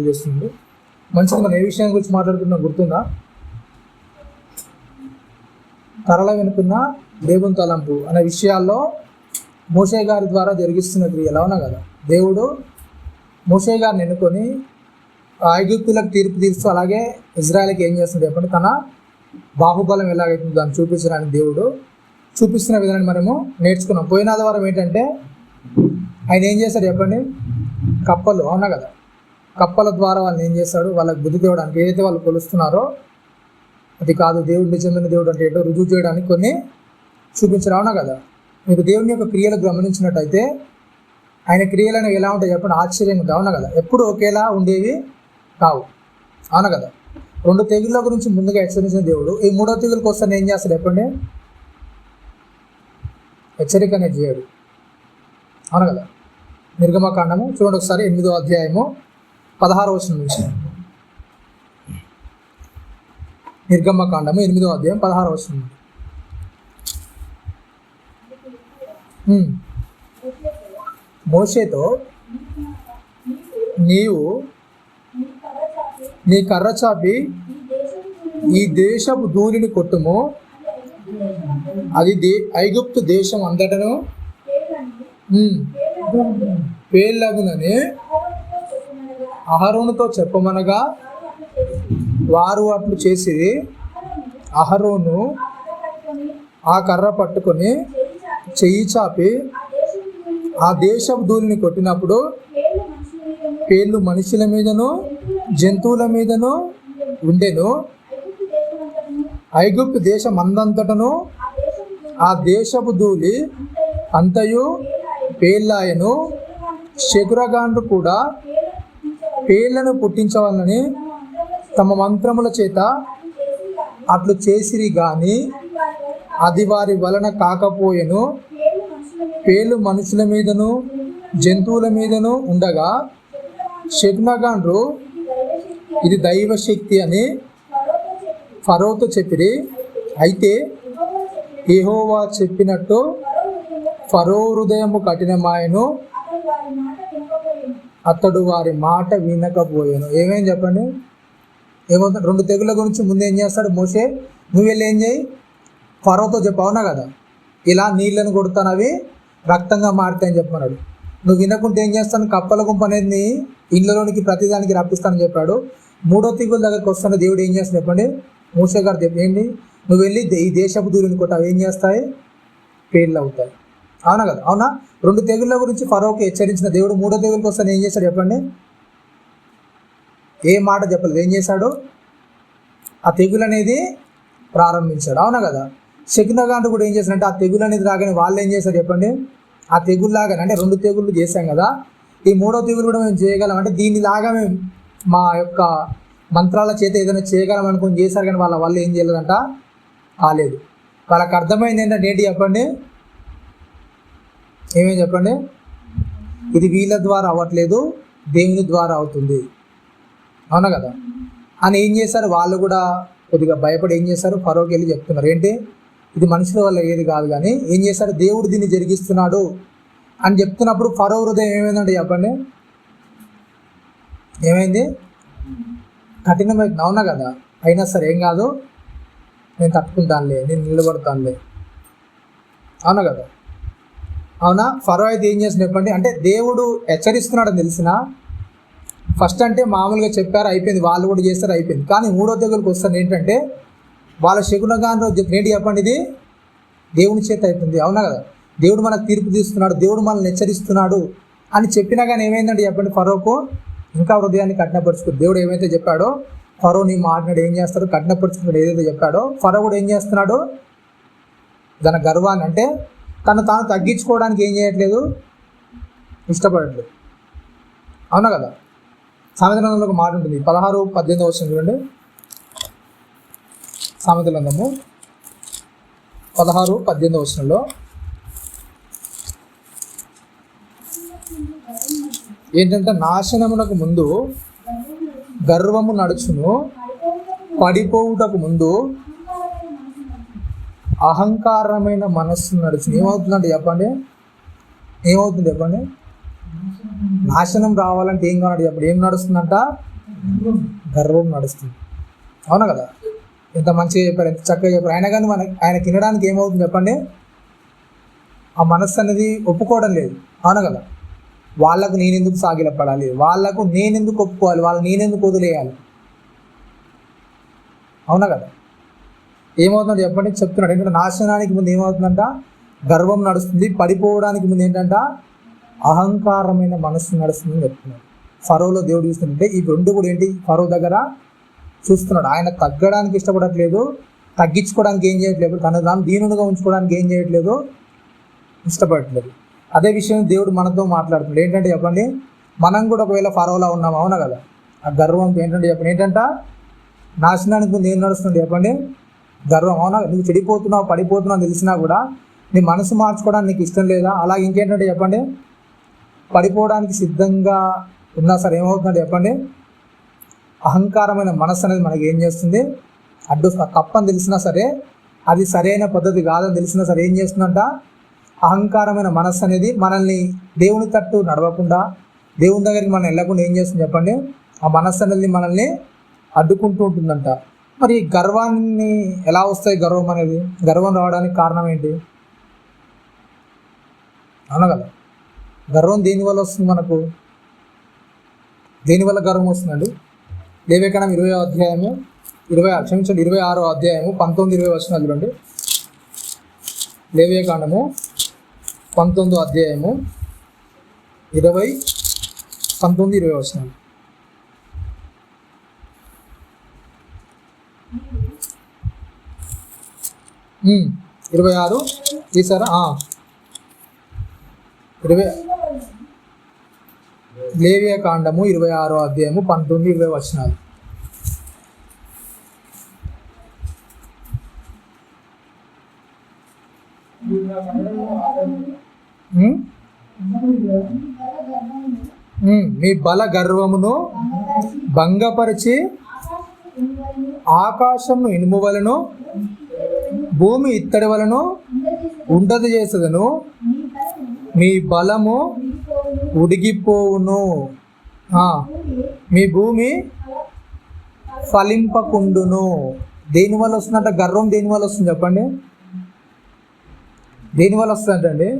చేస్తుంది. మంచిగా మనం ఏ విషయం గురించి మాట్లాడుకున్నా గుర్తుందా? తరల వెనుకున్న దేవుని తలంపు అనే విషయాల్లో మోషే గారి ద్వారా జరిగిస్తున్న క్రియలు, అవునా కదా? దేవుడు మోషే గారిని ఎన్నుకొని ఐగుప్తులకు తీర్పు తీరుస్తూ అలాగే ఇజ్రాయెల్కి ఏం చేస్తుంది చెప్పండి, తన బాహుబలం ఎలాగైతుందో దాన్ని చూపించడానికి దేవుడు చూపిస్తున్న విధానాన్ని మనము నేర్చుకున్నాం. పోయిన ఆదివారం ఏంటంటే ఆయన ఏం చేశాడు చెప్పండి, కప్పలు, అవునా కదా? కప్పల ద్వారా వాళ్ళని ఏం చేస్తాడు, వాళ్ళకి బుద్ధి తేవడానికి ఏదైతే వాళ్ళు కొలుస్తున్నారో అది కాదు, దేవుడు నిజమైన దేవుడు అంటే ఏంటో రుజువు చేయడానికి కొన్ని చూపించారు, అవునా కదా? మీకు దేవుని యొక్క క్రియలు గమనించినట్టయితే ఆయన క్రియలు అనేవి ఎలా ఉంటాయి చెప్పండి, ఆశ్చర్యంగా ఉంటాయి, అవునా కదా? ఎప్పుడు ఒకేలా ఉండేవి కావు, అవునా కదా? 2 తెగుళ్ళ గురించి ముందుగా హెచ్చరించిన దేవుడు ఈ 3వ తెగులకు వస్తాను ఏం చేస్తాడు చెప్పండి, హెచ్చరిక అనేది చేయడు, అవునా కదా? నిర్గమకాండము చూడండి ఒకసారి, 8వ అధ్యాయము 16వ వచనం నుంచి. నిర్గమకాండము 8వ అధ్యాయం 16వ వచనం. మోషేతో నీవు నీ కర్ర చాపి ఈ దేశపు ధూళిని కొట్టుము, అది ఐగుప్తు దేశం అంతటను పేర్లగునని అహరోనుతో చెప్పమనగా వారు అట్లు చేసి అహరోను ఆ కర్ర పట్టుకొని చెయ్యి చాపి ఆ దేశపు ధూళిని కొట్టినప్పుడు పేర్లు మనుషుల మీదను జంతువుల మీదను ఉండెను. ఐగుప్తు దేశం అందంతటను ఆ దేశపు ధూళి అంతయు పేర్లాయను. శకురగాండ్రు కూడా పేర్లను పుట్టించవాలని తమ మంత్రముల చేత అట్లు చేసిరి గాని అది వారి వలన కాకపోయెను. పేర్లు మనుషుల మీదను జంతువుల మీదను ఉండగా శకునగాండ్రు ఇది దైవశక్తి అని ఫరోతో చెప్పిరి. అయితే యెహోవా చెప్పినట్టు ఫరో హృదయము కఠినమాయను, అతడు వారి మాట వినకపోయాను. ఏమేం చెప్పండి, ఏమవుతుంది? 2 తెగుళ్ళ గురించి ముందు ఏం చేస్తాడు మోషే, నువ్వు వెళ్ళి ఏం చేయి, ఫరోతో చెప్పు, అవునా కదా? ఇలా నీళ్ళను కొడతాను, అవి రక్తంగా మారుతాయని చెప్పన్నాడు. నువ్వు వినకుంటే ఏం చేస్తాను, కప్పల గుంపు అనేది ఇళ్ళలోనికి ప్రతిదానికి రప్పిస్తానని చెప్పాడు. 3వ తెగుల దగ్గరికి వస్తున్న దేవుడు ఏం చేస్తాడు చెప్పండి, మోషే గారు చెప్పండి, నువ్వు వెళ్ళి ఈ దేశపు ధూళిని కొట్టు, అవి ఏం చేస్తాయి, పేర్లు అవుతాయి, అవునా కదా? అవునా? 2 తెగుళ్ళ గురించి ఫరోకి హెచ్చరించిన దేవుడు 3వ తెగులకు వస్తాను ఏం చేశాడు చెప్పండి, ఏ మాట చెప్పలేదు, ఏం చేశాడు, ఆ తెగులు అనేది ప్రారంభించాడు, అవునా కదా? శకునగాండ్రు కూడా ఏం చేశాడంటే ఆ తెగులు అనేది రాగానే వాళ్ళు ఏం చేశారు చెప్పండి, ఆ తెగుల్లాగానే, అంటే 2 తెగుళ్ళు చేశాం కదా, ఈ 3వ తెగులు కూడా మేము చేయగలం, అంటే దీనిలాగా మేము మా యొక్క మంత్రాల చేత ఏదైనా చేయగలం అనుకుని చేశారు, కానీ వాళ్ళ వల్ల ఏం చేయలేదంట, కాలేదు. వాళ్ళకి అర్థమైంది ఏంటంటే ఏంటి చెప్పండి, ఏమేమి చెప్పండి, ఇది వీళ్ళ ద్వారా అవ్వట్లేదు, దేవుని ద్వారా అవుతుంది, అవునా కదా? అని ఏం చేశారు, వాళ్ళు కూడా కొద్దిగా భయపడి ఏం చేశారు, ఫరోకి వెళ్ళి చెప్తున్నారు, ఏంటి ఇది మనుషుల వల్ల ఏది కాదు, కానీ ఏం చేశారు, దేవుడు దీన్ని జరిగిస్తున్నాడు అని చెప్తున్నప్పుడు ఫరో హృదయం ఏమైందంటే చెప్పండి, ఏమైంది, కఠినమైంది, అవునా కదా? అయినా సరే ఏం కాదు, నేను తట్టుకుంటానులే, నేను నిలబడతానులే, అవునా కదా? అవునా? ఫరో అయితే ఏం చేసిన చెప్పండి, అంటే దేవుడు హెచ్చరిస్తున్నాడని తెలిసిన ఫస్ట్ అంటే మామూలుగా చెప్పారు, అయిపోయింది, వాళ్ళు కూడా చేస్తారు, అయిపోయింది. కానీ 3వ తెగులకు వస్తాను ఏంటంటే వాళ్ళ శకునగాండ్రు ఏంటి చెప్పండి, ఇది దేవుని చేత అవుతుంది, అవునా కదా? దేవుడు మనకు తీర్పు తీస్తున్నాడు, దేవుడు మనల్ని హెచ్చరిస్తున్నాడు అని చెప్పినా కానీ ఏమైందంటే చెప్పండి, ఫరోకు ఇంకా హృదయాన్ని కఠినపరుచుకుంది. దేవుడు ఏమైతే చెప్పాడో ఫరో నీ మాట్లాడు ఏం చేస్తాడు, కఠినపరుచుకున్నాడు, ఏదైతే చెప్పాడో ఫరో కూడా ఏం చేస్తున్నాడు, తన గర్వాన్ని అంటే తను తాను తగ్గించుకోవడానికి ఏం చేయట్లేదు, ఇష్టపడట్లేదు, అవునా కదా? సామెతల గ్రంథంలో ఒక మాట ఉంటుంది, 16-18 వచనం చూడండి. సామెతల గ్రంథము 16-18 వచనంలో ఏంటంటే నాశనమునకు ముందు గర్వము నడుచును, పడిపోవుటకు ముందు అహంకారమైన మనస్సు నడుచును. ఏమవుతుందంటే చెప్పండి, ఏమవుతుంది చెప్పండి, నాశనం రావాలంటే ఏం కావాలి అప్పుడు ఏం నడుస్తుందంట? గర్వం నడుస్తుంది. అవునా కదా? ఎంత మంచిగా చెప్పారు, ఎంత చక్కగా చెప్పారు. అయినా కానీ ఆయన తినడానికి ఏమవుతుంది చెప్పండి? ఆ మనస్సు అనేది ఒప్పుకోవడం లేదు. అవునా కదా? వాళ్ళకు నేనెందుకు సాగిలపడాలి, వాళ్ళకు నేనెందుకు ఒప్పుకోవాలి, వాళ్ళు నేనెందుకు వదిలేయాలి? అవునా కదా? ఏమవుతుందంటే చెప్పండి, చెప్తున్నాడు ఏంటంటే నాశనానికి ముందు ఏమవుతుందంట? గర్వం నడుస్తుంది. పడిపోవడానికి ముందు ఏంటంట? అహంకారమైన మనస్సు నడుస్తుందని చెప్తున్నాడు. ఫరోలో దేవుడు చూస్తుంటే ఈ రెండు కూడా ఏంటి? ఫరో దగ్గర చూస్తున్నాడు. ఆయన తగ్గడానికి ఇష్టపడట్లేదు, తగ్గించుకోవడానికి ఏం చేయట్లేదు, తాను దీనునిగా ఉంచుకోవడానికి ఏం చేయట్లేదు, ఇష్టపడట్లేదు. అదే విషయం దేవుడు మనతో మాట్లాడుతున్నాడు. ఏంటంటే చెప్పండి, మనం కూడా ఒకవేళ ఫరోలా ఉన్నాం. అవునా కదా? ఆ గర్వంతో ఏంటంటే చెప్పండి, ఏంటంట? నాశనానికి ముందు ఏం నడుస్తుంది చెప్పండి? గర్వం. అవునా? నువ్వు చెడిపోతున్నావు, పడిపోతున్నావు తెలిసినా కూడా నీ మనసు మార్చుకోవడానికి నీకు ఇష్టం లేదా? అలాగే ఇంకేంటంటే చెప్పండి, పడిపోవడానికి సిద్ధంగా ఉన్నా సరే ఏమవుతుందంటే చెప్పండి, అహంకారమైన మనస్సు అనేది మనకి ఏం చేస్తుంది? తప్పని తెలిసినా సరే, అది సరైన పద్ధతి కాదని తెలిసినా సరే ఏం చేస్తుందంట? అహంకారమైన మనస్సు అనేది మనల్ని దేవుని తట్టు నడవకుండా, దేవుని దగ్గరికి మనం వెళ్ళకుండా ఏం చేస్తుంది చెప్పండి? ఆ మనస్సు అనేది మనల్ని అడ్డుకుంటూ ఉంటుందంట. మరి గర్వాన్ని ఎలా వస్తాయి? గర్వం అనేది, గర్వం రావడానికి కారణం ఏంటి? అవునా కదా? గర్వం దేనివల్ల వస్తుంది మనకు? దేనివల్ల గర్వం వస్తుందండి? లేవియకాండం 26వ అధ్యాయము 19-20 వచనాలు చూడండి. లేవియకాండము 19వ అధ్యాయము 19-20 వచనాలు. 음, 26 తీసారా? 20 లేవియకాండము 26వ అధ్యాయము 19-20 వచనాలు. మీ బల గర్వమును భంగపరిచి ఆకాశమును ఇనుము వలెను భూమి ఇత్తడి వలెను ఉండదు చేసదను, మీ బలము ఉడిగిపోవును, మీ భూమి ఫలింపకుండును. దేనివల్ల వస్తుందంట గర్వం? దేనివల్ల వస్తుంది చెప్పండి? దేనివల్ల వస్తుందంటండి?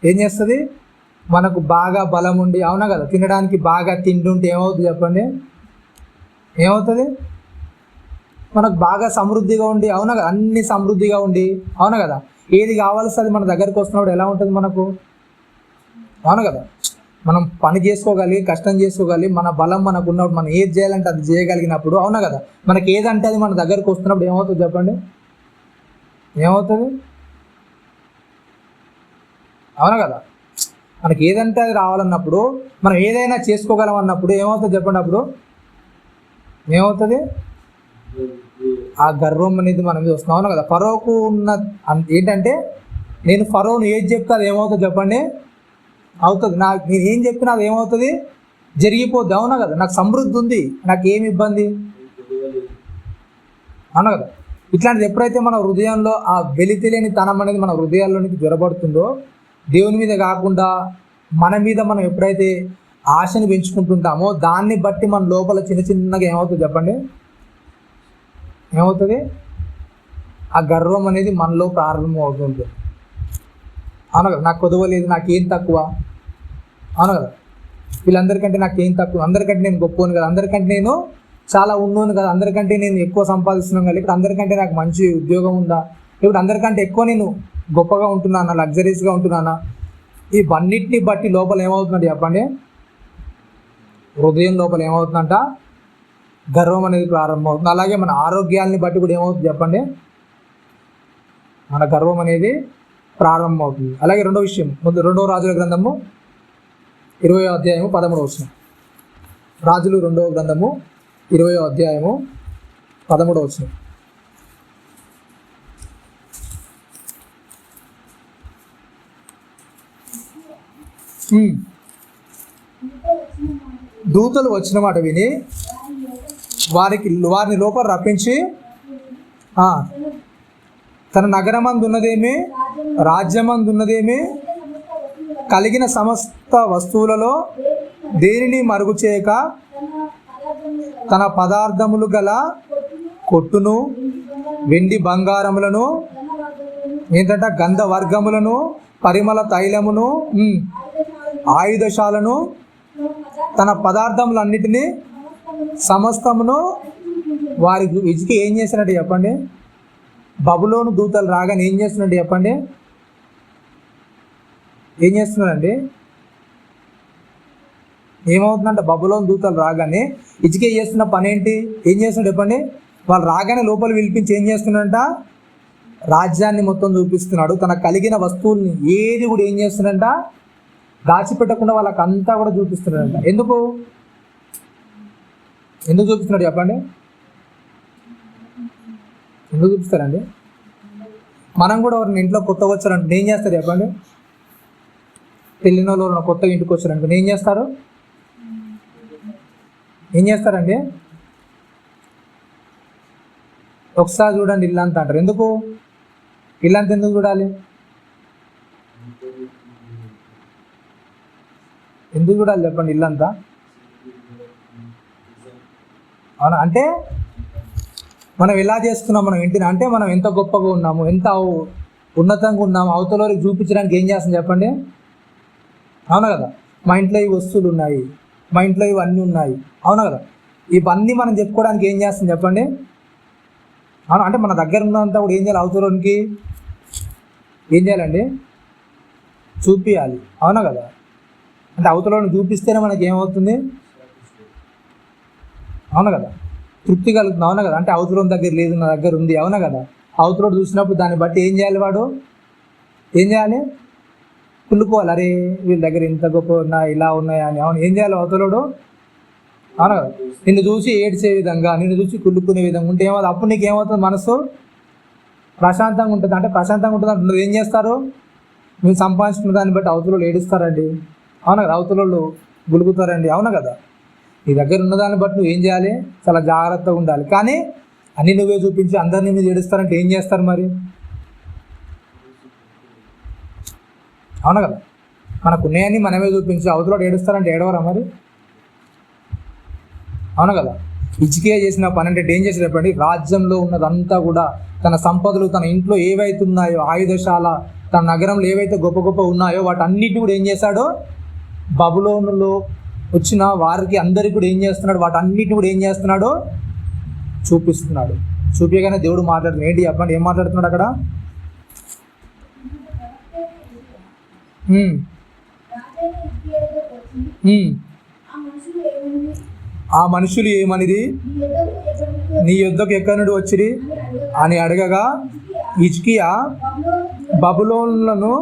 ఏం చేస్తుంది? మనకు బాగా బలం ఉండి, అవునా కదా, తినడానికి బాగా తింటుంటే ఏమవుతుంది చెప్పండి? ఏమవుతుంది? మనకు బాగా సమృద్ధిగా ఉండి, అవునా కదా, అన్ని సమృద్ధిగా ఉండి, అవునా కదా, ఏది కావాల్సి అది మన దగ్గరికి వస్తున్నప్పుడు ఎలా ఉంటుంది మనకు? అవునా కదా? మనం పని చేసుకోగలిగి, కష్టం చేసుకోగలిగి, మన బలం మనకు ఉన్నప్పుడు, మనం ఏది చేయాలంటే అది చేయగలిగినప్పుడు, అవునా కదా, మనకి ఏదంటే అది మన దగ్గరికి వస్తున్నప్పుడు ఏమవుతుంది చెప్పండి? ఏమవుతుంది? అవునా కదా? మనకి ఏదంటే అది రావాలన్నప్పుడు, మనం ఏదైనా చేసుకోగలం అన్నప్పుడు ఏమవుతుంది చెప్పండి? అప్పుడు ఏమవుతుంది? ఆ గర్వం అనేది మన మీద వస్తుంది. అవునా కదా? ఫరోకు ఉన్న ఏంటంటే, నేను ఫరోను ఏది చెప్తే అది ఏమవుతుంది చెప్పండి? అవుతుంది. నేను ఏం చెప్పినా అది ఏమవుతుంది? జరిగిపోద్ది. అవునా కదా? నాకు సమృద్ధి ఉంది, నాకు ఏమి ఇబ్బంది? అవునా కదా? ఇట్లాంటిది ఎప్పుడైతే మన హృదయంలో ఆ వెలితిలేని తనం అనేది మన హృదయాల్లోనికి జ్వరబడుతుందో, దేవుని మీద కాకుండా మన మీద మనం ఎప్పుడైతే ఆశని పెంచుకుంటుంటామో, దాన్ని బట్టి మన లోపల చిన్నగా ఏమవుతుంది చెప్పండి? ఏమవుతుంది? ఆ గర్వం అనేది మనలో ప్రారంభం అవుతుంది. అవునా కదా? నాకు కొదవలేదు, నాకేం తక్కువ, అవునా కదా, వీళ్ళందరికంటే నాకేం తక్కువ, అందరికంటే నేను గొప్పను కదా, అందరికంటే నేను చాలా ఉన్నోను కదా, అందరికంటే నేను ఎక్కువ సంపాదిస్తున్నాను కదా, ఇప్పుడు అందరికంటే నాకు మంచి ఉద్యోగం ఉందా, ఇప్పుడు అందరికంటే ఎక్కువ నేను గొప్పగా ఉంటున్నానా, లగ్జరీస్గా ఉంటున్నానా, ఇవన్నిటిని బట్టి లోపల ఏమవుతుందంటే చెప్పండి? హృదయం లోపల ఏమవుతుందంట? గర్వం అనేది ప్రారంభం అవుతుంది. అలాగే మన ఆరోగ్యాన్ని బట్టి కూడా ఏమవుతుంది చెప్పండి? మన గర్వం అనేది ప్రారంభం అవుతుంది. అలాగే రెండో విషయం, ముందు 2వ రాజుల గ్రంథము 20వ అధ్యాయము 13వ వచనం. రాజులు 2వ గ్రంథము 20వ అధ్యాయము 13వ వచనం. దూతలు వచ్చిన మాట విని వారిని లోపల రప్పించి, తన నగరమందు ఉన్నదేమి, రాజ్యమందు ఉన్నదేమి కలిగిన సమస్త వస్తువులలో దేనిని మరుగు చేయక తన పదార్థములు గల కొట్టును వెండి బంగారములను ఏంటంటే గంధ వర్గములను పరిమళ తైలమును ఆయుధశాలను తన పదార్థములన్నిటినీ సమస్తమును వారి ఇజికి ఏం చేసినట్టు చెప్పండి. బబులోను దూతలు రాగానే ఏం చేస్తున్నట్టు చెప్పండి. ఏం చేస్తున్నారండి? ఏమవుతుందంటే బబులోను దూతలు రాగానే ఇజికి చేస్తున్న పని ఏంటి? ఏం చేస్తున్నాడు చెప్పండి. వాళ్ళు రాగానే లోపల పిలిపించి ఏం చేస్తున్నాడంట? రాజ్యాన్ని మొత్తం చూపిస్తున్నాడు. తనకు కలిగిన వస్తువుల్ని ఏది కూడా ఏం చేస్తున్నాడంట? దాచిపెట్టకుండా వాళ్ళకి అంతా కూడా చూపిస్తున్నాడంట. ఎందుకు చూపిస్తున్నాడు చెప్పండి. ఎందుకు చూపిస్తారండి? మనం కూడా ఎవరిని ఇంట్లో కొత్తగా వచ్చారంటే ఏం చేస్తారు చెప్పండి. పెళ్ళిన వాళ్ళు కొత్తగా ఇంటికి వచ్చారనుకో ఏం చేస్తారు? ఏం చేస్తారండి? ఒకసారి చూడండి ఇల్లంతా అంటారు. ఎందుకు ఇల్లంతా ఎందుకు చూడాలి? ఎందుకు చూడాలి చెప్పండి ఇల్లంతా? అవునా? అంటే మనం ఎలా చేస్తున్నాం మనం ఇంటిని, అంటే మనం ఎంత గొప్పగా ఉన్నాము, ఎంత ఉన్నతంగా ఉన్నాము అవతలకి చూపించడానికి ఏం చేస్తాం చెప్పండి. అవునా కదా? మా ఇంట్లో ఈ వస్తువులు ఉన్నాయి, మా ఇంట్లో ఇవన్నీ ఉన్నాయి, అవునా కదా? ఇవన్నీ మనం చెప్పుకోవడానికి ఏం చేస్తాం చెప్పండి. అవునా? అంటే మన దగ్గర ఉన్నంతా కూడా ఏం చేయాలి? అవతలకి ఏం చేయాలండి? చూపించాలి. అవునా కదా? అంటే అవతలని చూపిస్తేనే మనకి ఏమవుతుంది? అవునా కదా? తృప్తి కలుగుతుంది. అవునా కదా? అంటే అవతలం దగ్గర లేదు, నా దగ్గర ఉంది. అవునా కదా? అవతలోడు చూసినప్పుడు దాన్ని బట్టి ఏం చేయాలి? వాడు ఏం చేయాలి? కుళ్ళుకోవాలి. అరే వీళ్ళ దగ్గర ఇంత గొప్ప ఉన్నాయి, ఇలా ఉన్నాయా అని. అవును, ఏం చేయాలి అవతలోడు? అవునా కదా? నిన్ను చూసి ఏడ్చే విధంగా, నిన్ను చూసి కుళ్ళుకునే విధంగా ఉంటే ఏమవుతుంది? అప్పుడు నీకు ఏమవుతుంది? మనసు ప్రశాంతంగా ఉంటుంది. అంటే ప్రశాంతంగా ఉంటుంది అంటే ఏం చేస్తారు? మీరు సంపాదించుకున్న దాన్ని బట్టి అవతలోళ్ళు ఏడుస్తారండి. అవునా కదా? అవతలోళ్ళు గులుగుతారండి. అవునా కదా? నీ దగ్గర ఉన్నదాన్ని బట్టి నువ్వు ఏం చేయాలి? చాలా జాగ్రత్తగా ఉండాలి. కానీ అన్నీ నువ్వే చూపించి అందరినీ మీద ఏడుస్తారంటే ఏం చేస్తారు మరి? అవునా కదా? మనకు ఉన్నాయని మనమే చూపించి అవతలోడు ఏడుస్తారంటే ఏడవరా మరి? అవునా కదా? హిజ్కియా చేసిన పని అంటే ఏం చేసి చెప్పండి. రాజ్యంలో ఉన్నదంతా కూడా తన సంపదలు, తన ఇంట్లో ఏవైతే ఉన్నాయో, ఆయుధశాల, తన నగరంలో ఏవైతే గొప్ప గొప్ప ఉన్నాయో వాటన్నిటిని కూడా ఏం చేశాడు? బబులోనులో వచ్చిన వారికి అందరికీ కూడా ఏం చేస్తున్నాడు? వాటన్నిటిని కూడా ఏం చేస్తున్నాడు? చూపిస్తున్నాడు. చూపించగానే దేవుడు మాట్లాడుతున్నాడు. ఏంటి చెప్పండి, ఏం మాట్లాడుతున్నాడు అక్కడ? ఆ మనుషులు ఏమనిది? నీ యొద్దకు ఎక్కడి నుండి వచ్చిరి అని అడగగా హిజ్కియా బబులోనులను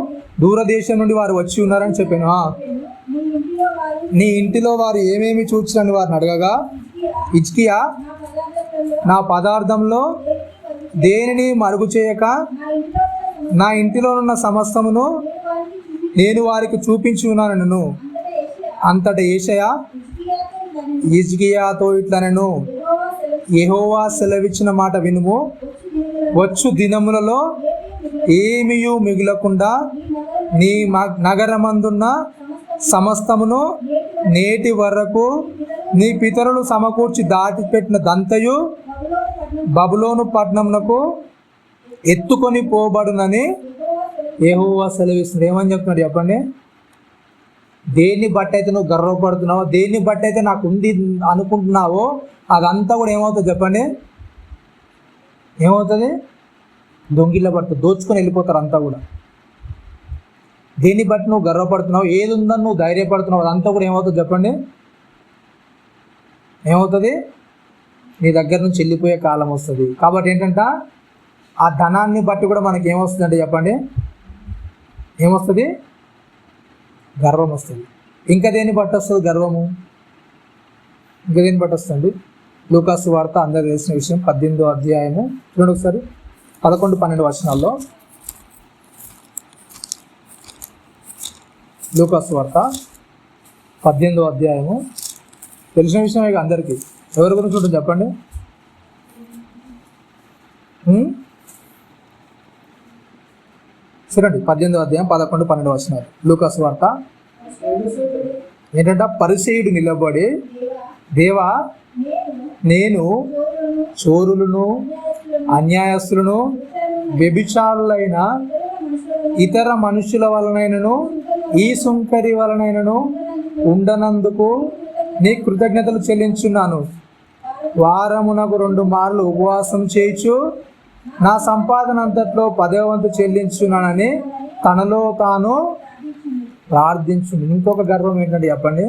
దూరదేశం నుండి వారు వచ్చి ఉన్నారని చెప్పాను. నీ ఇంటిలో వారు ఏమేమి చూచిరని వారిని అడగగా హిజ్కియా నా పదార్థంలో దేనిని మరుగు చేయక నా ఇంటిలో ఉన్న సమస్తమును నేను వారికి చూపించి ఉన్నాను. అంతటా యేషయా హిజ్కియాతో ఇట్లనెను, యెహోవా సెలవిచ్చిన మాట వినుము. వచ్చు దినములలో ఏమీయు మిగులకుండా నీ నగరమందున్న సమస్తమును నేటి వరకు నీ పితరులు సమకూర్చి దాటిపెట్టిన దంతయు బబులోను పట్టణమునకు ఎత్తుకొని పోబడునని యెహోవా సెలవిస్తున్నాడు. ఏమని చెప్తున్నాడు చెప్పండి. దేన్ని బట్టి అయితే నువ్వు గర్వపడుతున్నావో, దేన్ని బట్టి అయితే నాకు ఉంది అనుకుంటున్నావో అదంతా కూడా ఏమవుతుంది చెప్పండి. ఏమవుతుంది? దొంగిల్ల పడుతుంది, దోచుకొని వెళ్ళిపోతారు అంతా కూడా. దేన్ని బట్టి నువ్వు గర్వపడుతున్నావు, ఏది ఉందని నువ్వు ధైర్యపడుతున్నావు అదంతా కూడా ఏమవుతుంది చెప్పండి. ఏమవుతుంది? నీ దగ్గర నుంచి వెళ్ళిపోయే కాలం వస్తుంది. కాబట్టి ఏంటంటే ఆ ధనాన్ని బట్టి కూడా మనకి ఏమొస్తుంది అంటే చెప్పండి, ఏమొస్తుంది? గర్వం వస్తుంది. ఇంకా దేన్ని బట్టి వస్తుంది గర్వము? ఇంకా దేన్ని బట్టి వస్తుంది? లూకాసు వార్త అందరు తెలిసిన విషయం 18వ అధ్యాయము చూడండి ఒకసారి, 11-12 వచనాల్లో. లూకాసు వార్త 18వ అధ్యాయము తెలిసిన విషయమే అందరికీ. ఎవరి గురించి ఉంటుంది చెప్పండి. చూడండి 18వ అధ్యాయం 11, 12 వచనాలు. లూకాసు వార్త. ఏంటంటే పరిసయ్యుడు నిలబడి, దేవా నేను చోరులను, అన్యాయస్తులను, వ్యభిచారులైన ఇతర మనుషుల వలనైనను ఈ సుంకరి వలనైనను ఉండనందుకు నీ కృతజ్ఞతలు చెల్లించున్నాను. వారమునకు 2 మార్లు ఉపవాసం చేయించు నా సంపాదన అంతట్లో 10వ వంతు చెల్లించున్నానని తనలో తాను ప్రార్థించుంది. ఇంకొక గర్వం ఏంటంటే చెప్పండి,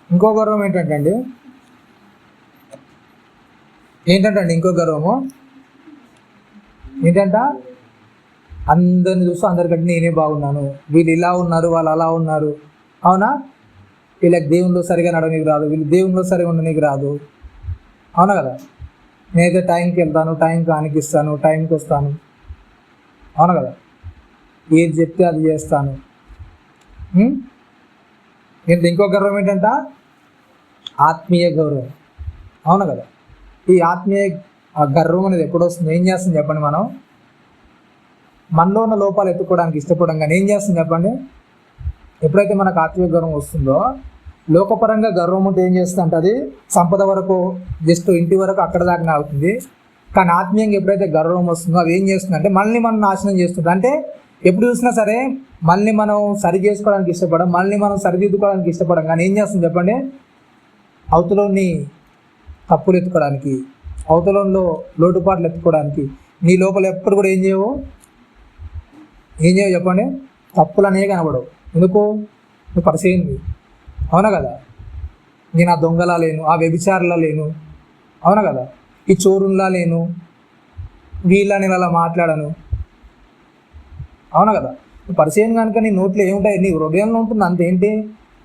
ఇంకో గర్వం ఏంటంటే ఇంకో గర్వము ఏంటంట, అందరిని చూస్తూ అందరికంటే నేనే బాగున్నాను, వీళ్ళు ఇలా ఉన్నారు, వాళ్ళు అలా ఉన్నారు. అవునా? వీళ్ళకి దేవునిలో సరిగా నడవనీకి రాదు, వీళ్ళు దేవునిలో సరిగా ఉండనీకి రాదు. అవునా కదా? నేనైతే టైంకి వెళ్తాను, టైంకి ఆనికిస్తాను, టైంకి వస్తాను. అవునా కదా? ఏది చెప్తే అది చేస్తాను. ఇంకో గర్వం ఏంటంట, ఆత్మీయ గౌరవం. అవునా కదా? ఈ ఆత్మీయ గర్వం అనేది ఎప్పుడు వస్తుంది, ఏం చేస్తుంది చెప్పండి? మనలో ఉన్న లోపాలు ఎత్తుకోవడానికి ఇష్టపడం, కానీ ఏం చేస్తుంది చెప్పండి? ఎప్పుడైతే మనకు ఆత్మీయ గర్వం వస్తుందో, లోకపరంగా గర్వం ఉంటే ఏం చేస్తుందంటే అది సంపద వరకు, జస్ట్ ఇంటి వరకు అక్కడ దాకా అవుతుంది. కానీ ఆత్మీయంగా ఎప్పుడైతే గర్వం వస్తుందో అది ఏం చేస్తుందంటే మనల్ని మనం నాశనం చేస్తుంది. అంటే ఎప్పుడు చూసినా సరే మళ్ళీ మనం సరి చేసుకోవడానికి ఇష్టపడం, మళ్ళీ మనం సరిదిద్దుకోవడానికి ఇష్టపడం, కానీ ఏం చేస్తుంది చెప్పండి? అవతలోని తప్పులు ఎత్తుకోవడానికి, అవతలంలో లోటుపాట్లు ఎత్తుకోవడానికి. నీ లోపల ఎప్పుడు కూడా ఏం చేయవు చెప్పండి? తప్పులు అనేవి కనబడవు. ఎందుకు? నువ్వు పరిచయింది. అవునా కదా? నేను ఆ దొంగలా లేను, ఆ వ్యభిచారులా లేను. అవునా కదా? ఈ చోరుల్లా లేను, వీళ్ళ నేను అలా మాట్లాడను. అవునా కదా? పరిచయం కనుక నీ నోట్లో ఏముంటాయి, నీ హృదయంలో ఉంటుంది. అంతేంటి?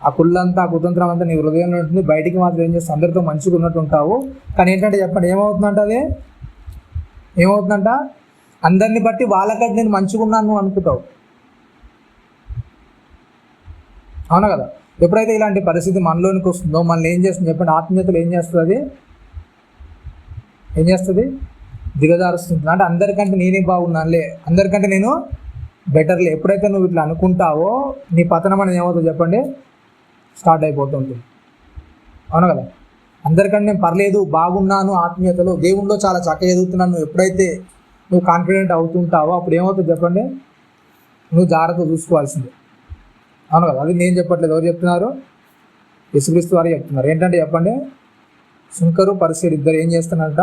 ఆ కుళ్ళంతా, ఆ కుతంత్రం అంతా నీ హృదయంలో ఉంటుంది. బయటికి మాత్రం ఏం చేస్తే అందరితో మంచిగా ఉన్నట్టు ఉంటావు. కానీ ఏంటంటే చెప్పండి, ఏమవుతుందంట? అది ఏమవుతుందంట? అందరిని బట్టి వాళ్ళకంటే నేను మంచిగా ఉన్నాను అనుకుంటావు. అవునా కదా? ఎప్పుడైతే ఇలాంటి పరిస్థితి మనలోనికి వస్తుందో మనల్ని ఏం చేస్తుంది చెప్పండి? ఆత్మీయతలు ఏం చేస్తుంది? అది ఏం చేస్తుంది? దిగజారుస్తుంది. అంటే అందరికంటే నేనే బాగున్నానులే, అందరికంటే నేను బెటర్లే. ఎప్పుడైతే నువ్వు ఇట్లా అనుకుంటావో నీ పతనం అనేది ఏమవుతుందో చెప్పండి? స్టార్ట్ అయిపోతుంది. అవునా కదా? అందరికంటే నేను పర్లేదు, బాగున్నాను, ఆత్మీయతలో దేవుణ్ణిలో చాలా చక్కగా ఎదుగుతున్నాను. నువ్వు ఎప్పుడైతే నువ్వు కాన్ఫిడెంట్ అవుతుంటావో అప్పుడు ఏమవుతుంది చెప్పండి? నువ్వు జాగ్రత్త చూసుకోవాల్సిందే. అవును కదా? అది నేను చెప్పట్లేదు, ఎవరు చెప్తున్నారు? యేసుక్రీస్తు వారు చెప్తున్నారు. ఏంటంటే చెప్పండి, సుంకరు పరిసయ్యుడు ఇద్దరు ఏం చేస్తున్నారంట?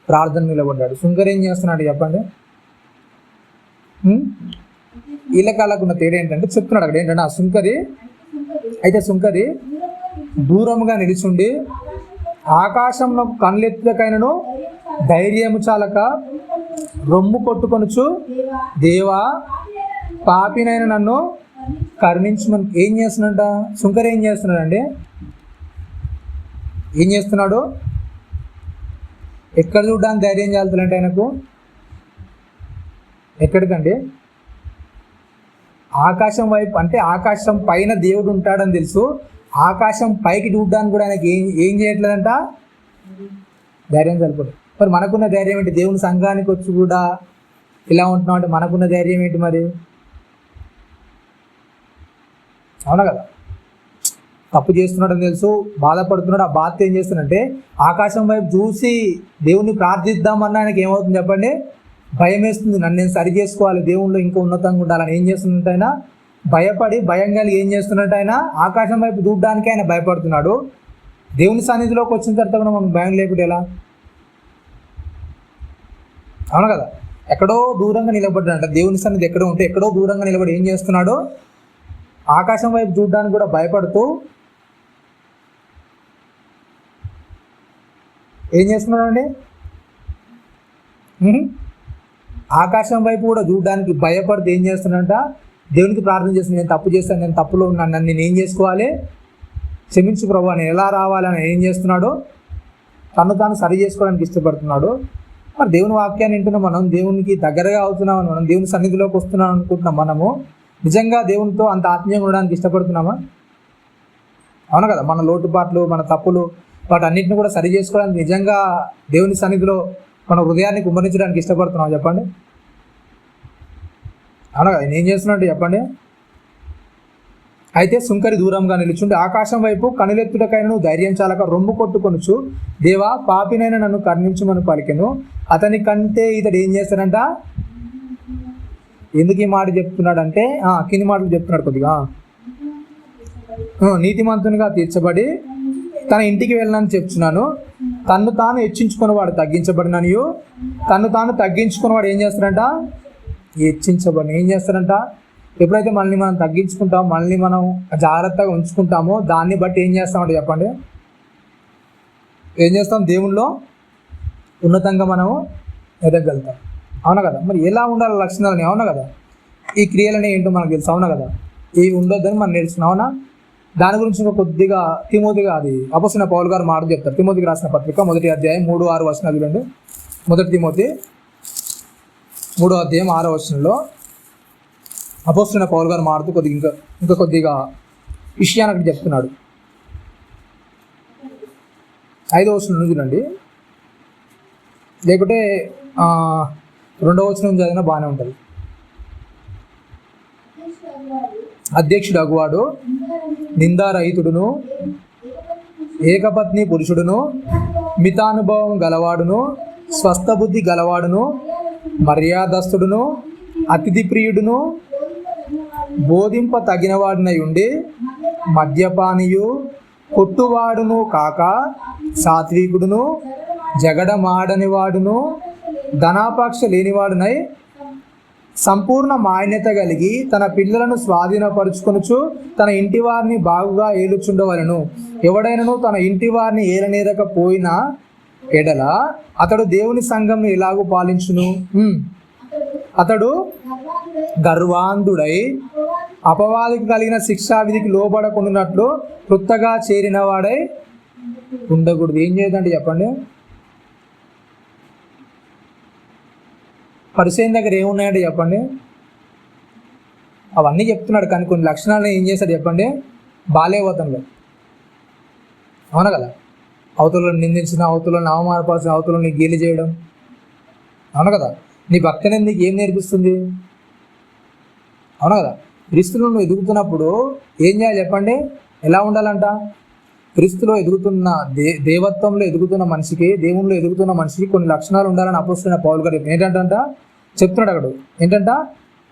ప్రార్థన నిలబడ్డాడు. సుంకరు ఏం చేస్తున్నాడు చెప్పండి? వీళ్ళకాళ్ళకున్న తేడా ఏంటంటే చెప్తున్నాడు అక్కడ. ఏంటంటే ఆ సుంకరి దూరముగా నిలిచుండి ఆకాశంలో కళ్ళెత్తకైనను ధైర్యము చాలక రొమ్ము కొట్టుకొనుచు, దేవా పాపినైన నన్ను కరుణించమని. ఏం చేస్తున్నాడ సుంకరి? ఏం చేస్తున్నాడండి? ఏం చేస్తున్నాడు? ఎక్కడ చూడడానికి ధైర్యం చాలుతుందంటే ఆయనకు? ఎక్కడికండి? ఆకాశం వైపు. అంటే ఆకాశం పైన దేవుడు ఉంటాడని తెలుసు, ఆకాశం పైకి చూడడానికి కూడా ఆయనకి ఏం చేయట్లేదంట? ధైర్యం సరిపోదు. మరి మనకున్న ధైర్యం ఏంటి? దేవుని సంఘానికి వచ్చి కూడా ఇలా ఉంటున్నాం అంటే మనకున్న ధైర్యం ఏంటి మరి? అవునా కదా? తప్పు చేస్తున్నాడని తెలుసు, బాధపడుతున్నాడు. ఆ బాధ ఏం చేస్తున్నాడంటే ఆకాశం వైపు చూసి దేవుణ్ణి ప్రార్థిద్దామన్నా ఆయనకి ఏమవుతుంది చెప్పండి? భయం వేస్తుంది. నన్ను నేను సరి చేసుకోవాలి, దేవుళ్ళు ఇంకా ఉన్నతంగా ఉండాలని. ఏం చేస్తున్నట్టు ఆయన భయపడి, భయం కలిగి ఏం చేస్తున్నట్టు ఆయన ఆకాశం వైపు చూడడానికి ఆయన భయపడుతున్నాడు. దేవుని సన్నిధిలోకి వచ్చిన తర్వాత కూడా మనకు భయం లేకుండా ఎలా? అవును కదా? ఎక్కడో దూరంగా నిలబడ్డాడంట. దేవుని సన్నిధి ఎక్కడో ఉంటే ఎక్కడో దూరంగా నిలబడి ఏం చేస్తున్నాడు? ఆకాశం వైపు చూడడానికి కూడా భయపడుతూ ఏం చేస్తున్నాడండి? ఆకాశం వైపు కూడా చూడడానికి భయపడుతూ ఏం చేస్తున్నాడంట? దేవునికి ప్రార్థన చేస్తున్నాడు. నేను తప్పు చేస్తాను, నేను తప్పులో ఉన్నాను, నన్ను నేను ఏం చేసుకోవాలి? క్షమించు ప్రభువా, నేను ఎలా రావాలని ఏం చేస్తున్నాడు? తను తాను సరి చేసుకోవడానికి ఇష్టపడుతున్నాడు. మరి దేవుని వాక్యాన్ని వింటున్నాం మనం, దేవునికి దగ్గరగా అవుతున్నామని, మనం దేవుని సన్నిధిలోకి వస్తున్నాం అనుకుంటున్నాం. మనము నిజంగా దేవునితో అంత ఆత్మీయంగా ఉండడానికి ఇష్టపడుతున్నామా? అవును కదా? మన లోటుపాట్లు, మన తప్పులు, వాటన్నిటిని కూడా సరి చేసుకోవడానికి నిజంగా దేవుని సన్నిధిలో మన హృదయాన్ని కుమ్మరించడానికి ఇష్టపడుతున్నాం చెప్పండి? అవునా కదా, నేను చేస్తున్నట్టు చెప్పండి. అయితే సుంకరి దూరంగా నిలుచుండి ఆకాశం వైపు కనులెత్తుటకైన నువ్వు ధైర్యం చాలక రొమ్ము కొట్టుకొనుచు, దేవా పాపినైనా నన్ను కరుణించమని పలికెను. అతని కంటే ఇతడు ఏం చేస్తాడంట? ఎందుకు ఈ మాట చెప్తున్నాడంటే కింది మాటలు చెప్తున్నాడు కొద్దిగా. నీతిమంతునిగా తీర్చబడి తన ఇంటికి వెళ్ళనని చెప్తున్నాను. తన్ను తాను హెచ్చించుకున్నవాడు తగ్గించబడిననియు, తన్ను తాను తగ్గించుకున్నవాడు ఏం చేస్తాడంట? హెచ్చించబడి ఏం చేస్తాడంట? ఎప్పుడైతే మనల్ని మనం తగ్గించుకుంటామో, మనల్ని మనం జాగ్రత్తగా ఉంచుకుంటామో, దాన్ని బట్టి ఏం చేస్తామంటే చెప్పండి, ఏం చేస్తాం? దేవుల్లో ఉన్నతంగా మనము ఎదగలుగుతాం. అవునా కదా? మరి ఎలా ఉండాలి లక్షణాలని? అవునా కదా? ఈ క్రియలని ఏంటో మనకు తెలుసు. అవునా కదా? ఇవి ఉండొద్దని మనం నేర్చుకున్నాం. అవునా? దాని గురించి ఇంకా కొద్దిగా తిమోతిగా అది అపొస్తలుడైన పౌలు గారు మాట చెప్తారు. తిమోతికి రాసిన పత్రిక 1వ అధ్యాయం 3-6 వచనాలు చూడండి. 1 తిమోతి 3వ అధ్యాయం 6వ వచనంలో అపొస్తలుడైన పౌలు గారు మాడుతూ కొద్దిగా ఇంకా కొద్దిగా విషయాన్ని చెప్తున్నాడు. 5వ వచనం చూడండి, లేకుంటే 2వ వచనం చదివినా బాగానే ఉంటుంది. అధ్యక్షుడు అగువాడు, నిందారహితుడును, ఏకపత్ని పురుషుడును, మితానుభవం గలవాడును, స్వస్థబుద్ధి గలవాడును, మర్యాదస్తుడును, అతిథి ప్రియుడును, బోధింప తగినవాడినై ఉండి మద్యపానియు, కొట్టువాడును కాక సాత్వికుడును, జగడమాడనివాడును, ధనాపేక్ష లేనివాడునై సంపూర్ణ మాన్యత కలిగి తన పిల్లలను స్వాధీనపరుచుకొనుచు తన ఇంటి వారిని బాగుగా ఏలుచుండవలను. ఎవడైనను తన ఇంటి వారిని ఏలనేరకపోయిన ఎడల అతడు దేవుని సంఘంను ఎలాగూ పాలించును? అతడు గర్వాంధుడై అపవాదికి కలిగిన శిక్షావిధికి లోబడకుండానట్లు క్రొత్తగా చేరిన వాడై ఉండకూడదు. ఏం చేయదండి చెప్పండి? పరిచయం దగ్గర ఏమున్నాయంటే చెప్పండి, అవన్నీ చెప్తున్నాడు. కానీ కొన్ని లక్షణాలను ఏం చేశాడు చెప్పండి? బాలేవతంలో. అవునా కదా? అవతలను నిందించిన, అవతలను అవమానపరిచిన, అవతలని గేలి చేయడం. అవునా కదా? నీ భక్తి అనేది నీకు ఏం నేర్పిస్తుంది? అవునా కదా? క్రీస్తులో నువ్వు ఎదుగుతున్నప్పుడు ఏం చేయాలి చెప్పండి? ఎలా ఉండాలంట? క్రీస్తులో ఎదుగుతున్న దేవత్వంలో ఎదుగుతున్న మనిషికి, దేవునిలో ఎదుగుతున్న మనిషికి కొన్ని లక్షణాలు ఉండాలని అపొస్తలుడైన పౌలు గారు ఏంటంట చెప్తున్నాడు. అక్కడ ఏంటంట?